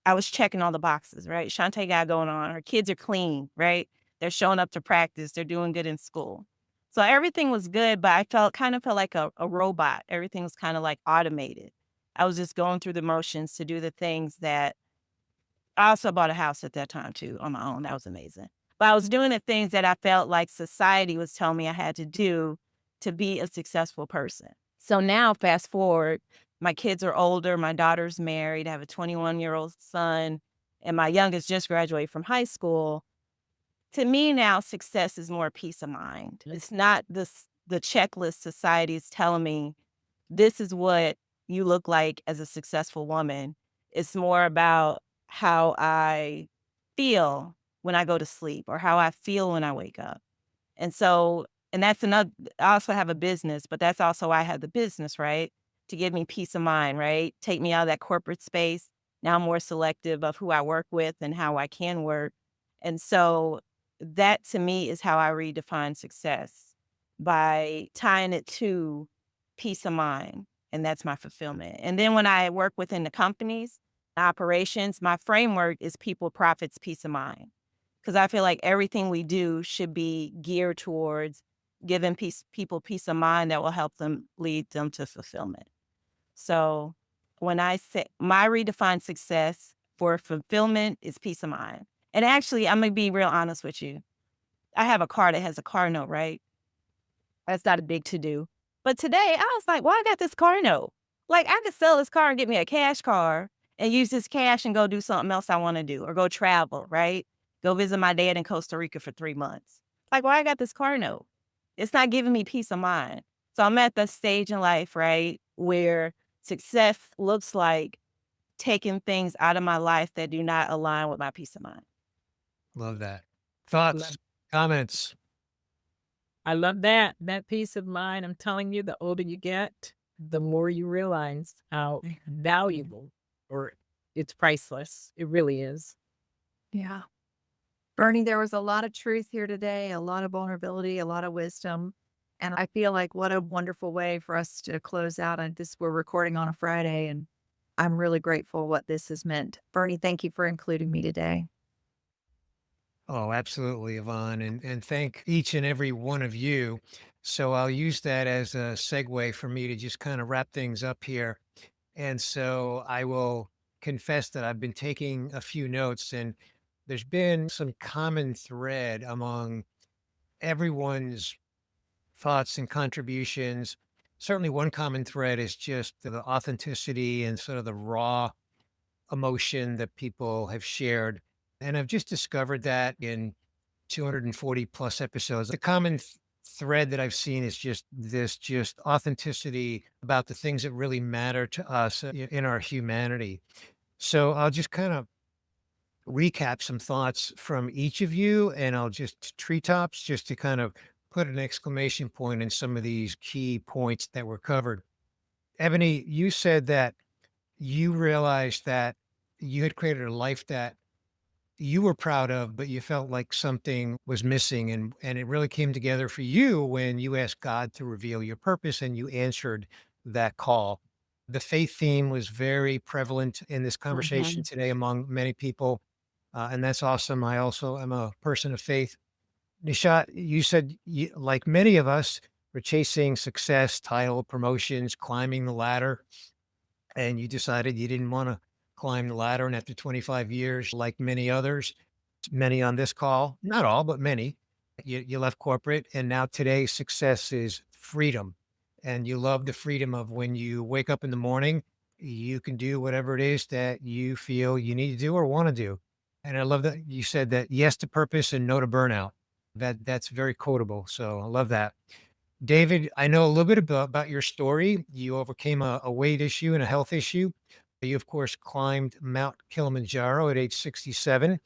I was checking all the boxes, right? Shantae got going on. Her kids are clean, right? They're showing up to practice. They're doing good in school. So everything was good, but I kind of felt like a robot. Everything was kind of like automated. I was just going through the motions to do the things that I also bought a house at that time too on my own. That was amazing. But I was doing the things that I felt like society was telling me I had to do to be a successful person. So now, fast forward, my kids are older. My daughter's married. I have a 21-year-old son, and my youngest just graduated from high school. To me now, success is more peace of mind. It's not the checklist society is telling me this is what you look like as a successful woman. It's more about how I feel when I go to sleep or how I feel when I wake up. And so, and that's another, I also have a business, but that's also why I have the business, right? To give me peace of mind, right? Take me out of that corporate space. Now I'm more selective of who I work with and how I can work. And so that to me is how I redefine success by tying it to peace of mind. And that's my fulfillment. And then when I work within the companies, operations, my framework is people, profits, peace of mind. Because I feel like everything we do should be geared towards giving people peace of mind that will help them lead them to fulfillment. So when I say my redefined success for fulfillment is peace of mind. And actually, I'm going to be real honest with you. I have a car that has a car note, right? That's not a big to do. But today I was like, why I got this car note? Like I could sell this car and get me a cash car and use this cash and go do something else I want to do or go travel, right? Go visit my dad in Costa Rica for 3 months. Like, why I got this car note? It's not giving me peace of mind. So I'm at the stage in life, right, where success looks like taking things out of my life that do not align with my peace of mind. Love that. Love, Thoughts, comments? I love that. That peace of mind. I'm telling you, the older you get, the more you realize how valuable or it's priceless. It really is. Yeah. Bernie, there was a lot of truth here today, a lot of vulnerability, a lot of wisdom. And I feel like what a wonderful way for us to close out. And this, we're recording on a Friday, and I'm really grateful what this has meant. Bernie, thank you for including me today. Oh, absolutely, Yvonne. And thank each and every one of you. So I'll use that as a segue for me to just kind of wrap things up here. And so I will confess that I've been taking a few notes, and there's been some common thread among everyone's thoughts and contributions. Certainly, one common thread is just the authenticity and sort of the raw emotion that people have shared. And I've just discovered that in 240 plus episodes. The common thread that I've seen is just this just authenticity about the things that really matter to us in our humanity. So I'll just kind of recap some thoughts from each of you, and I'll just treetops just to kind of put an exclamation point in some of these key points that were covered. Ebony, you said that you realized that you had created a life that you were proud of, but you felt like something was missing. And it really came together for you when you asked God to reveal your purpose and you answered that call. The faith theme was very prevalent in this conversation Mhm. today among many people. And that's awesome. I also am a person of faith. Nishat, you said, you, like many of us, were chasing success, title, promotions, climbing the ladder, and you decided you didn't want to climb the ladder. And after 25 years, like many others, many on this call, not all, but many, you left corporate. And now today, success is freedom. And you love the freedom of when you wake up in the morning, you can do whatever it is that you feel you need to do or want to do. And I love that you said that yes to purpose and no to burnout. That's very quotable. So I love that. David, I know a little bit about your story. You overcame a weight issue and a health issue. You, of course, climbed Mount Kilimanjaro at age 67,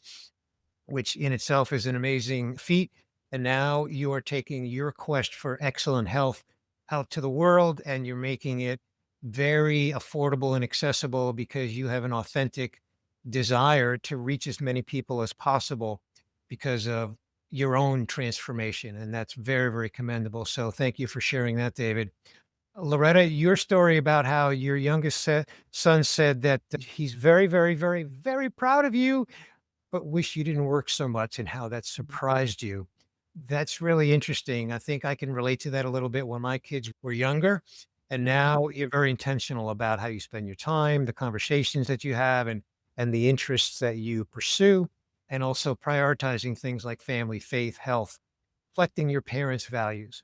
which in itself is an amazing feat. And now you are taking your quest for excellent health out to the world, and you're making it very affordable and accessible because you have an authentic desire to reach as many people as possible because of your own transformation. And that's very, very commendable. So thank you for sharing that, David. Loretta, your story about how your youngest son said that he's very, very, very, very proud of you, but wish you didn't work so much and how that surprised you. That's really interesting. I think I can relate to that a little bit when my kids were younger. And now you're very intentional about how you spend your time, the conversations that you have, and the interests that you pursue, and also prioritizing things like family, faith, health, reflecting your parents' values.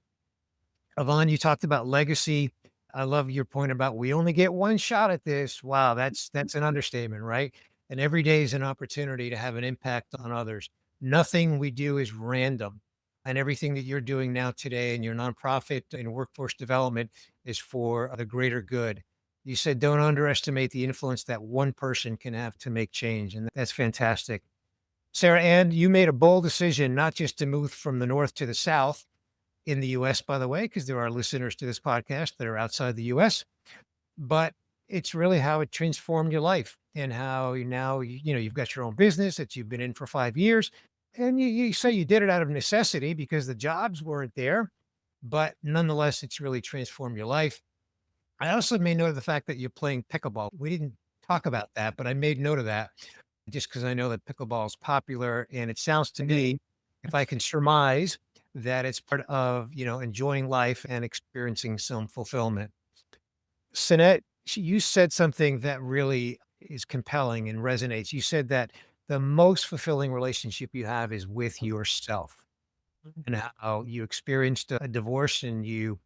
Yvonne, you talked about legacy. I love your point about we only get one shot at this. Wow, that's an understatement, right? And every day is an opportunity to have an impact on others. Nothing we do is random. And everything that you're doing now today in your nonprofit and workforce development is for the greater good. You said don't underestimate the influence that one person can have to make change. And that's fantastic. Sarah Ann, you made a bold decision not just to move from the north to the south, in the US, by the way, because there are listeners to this podcast that are outside the US, but it's really how it transformed your life and how you now, you've got your own business that you've been in for 5 years. And you say you did it out of necessity because the jobs weren't there, but nonetheless, it's really transformed your life. I also made note of the fact that you're playing pickleball. We didn't talk about that, but I made note of that just because I know that pickleball is popular. And it sounds to me, if I can surmise, that it's part of, enjoying life and experiencing some fulfillment. Sinette, you said something that really is compelling and resonates. You said that the most fulfilling relationship you have is with yourself and how you experienced a divorce and you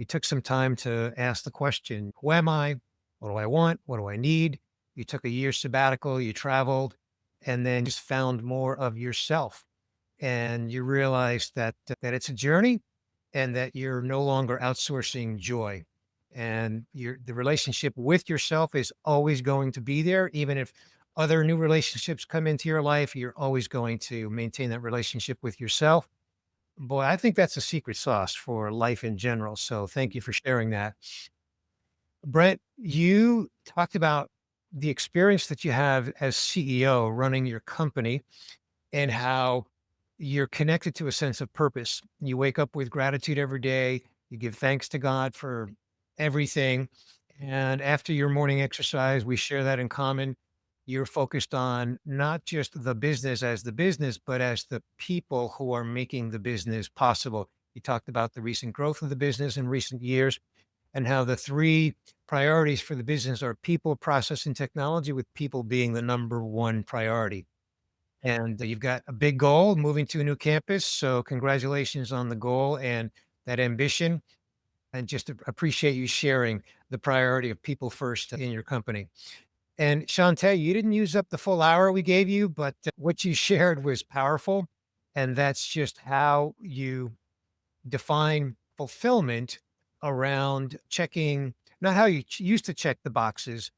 took some time to ask the question, who am I? What do I want? What do I need? You took a year sabbatical, you traveled, and then just found more of yourself. And you realize that it's a journey and that you're no longer outsourcing joy. And the relationship with yourself is always going to be there. Even if other new relationships come into your life, you're always going to maintain that relationship with yourself. Boy, I think that's a secret sauce for life in general. So thank you for sharing that. Brent, you talked about the experience that you have as CEO running your company and how you're connected to a sense of purpose. You wake up with gratitude every day. You give thanks to God for everything. And after your morning exercise, we share that in common. You're focused on not just the business as the business, but as the people who are making the business possible. You talked about the recent growth of the business in recent years and how the three priorities for the business are people, process, and technology, with people being the number one priority. And you've got a big goal, moving to a new campus. So congratulations on the goal and that ambition. And just appreciate you sharing the priority of people first in your company. And Shantae, you didn't use up the full hour we gave you, but what you shared was powerful. And that's just how you define fulfillment around checking, not how you used to check the boxes,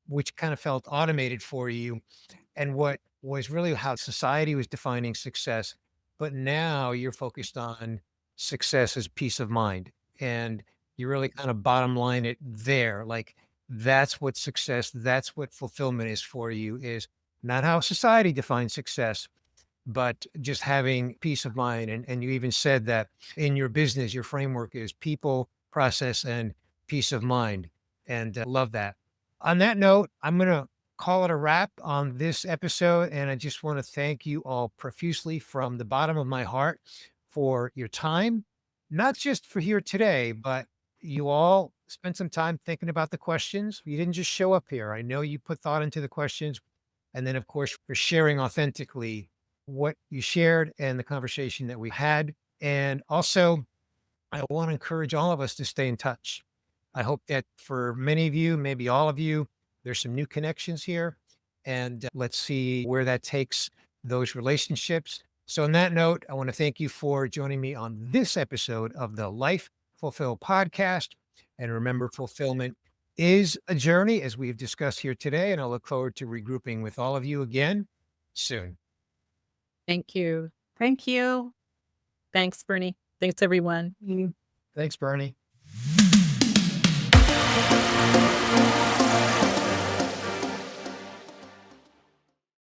which kind of felt automated for you, and what was really how society was defining success. But now you're focused on success as peace of mind. And you really kind of bottom line it there. Like that's what success, that's what fulfillment is for you, is not how society defines success, but just having peace of mind. And you even said that in your business, your framework is people, process, and peace of mind. And love that. On that note, I'm going to call it a wrap on this episode. And I just want to thank you all profusely from the bottom of my heart for your time, not just for here today, but you all spent some time thinking about the questions. You didn't just show up here. I know you put thought into the questions. And then, of course, for sharing authentically what you shared and the conversation that we had. And also, I want to encourage all of us to stay in touch. I hope that for many of you, maybe all of you, there's some new connections here. And let's see where that takes those relationships. So, on that note, I want to thank you for joining me on this episode of the Life Fulfill podcast. And remember, fulfillment is a journey, as we've discussed here today. And I look forward to regrouping with all of you again soon. Thank you. Thank you. Thanks, Bernie. Thanks, everyone. Thanks, Bernie.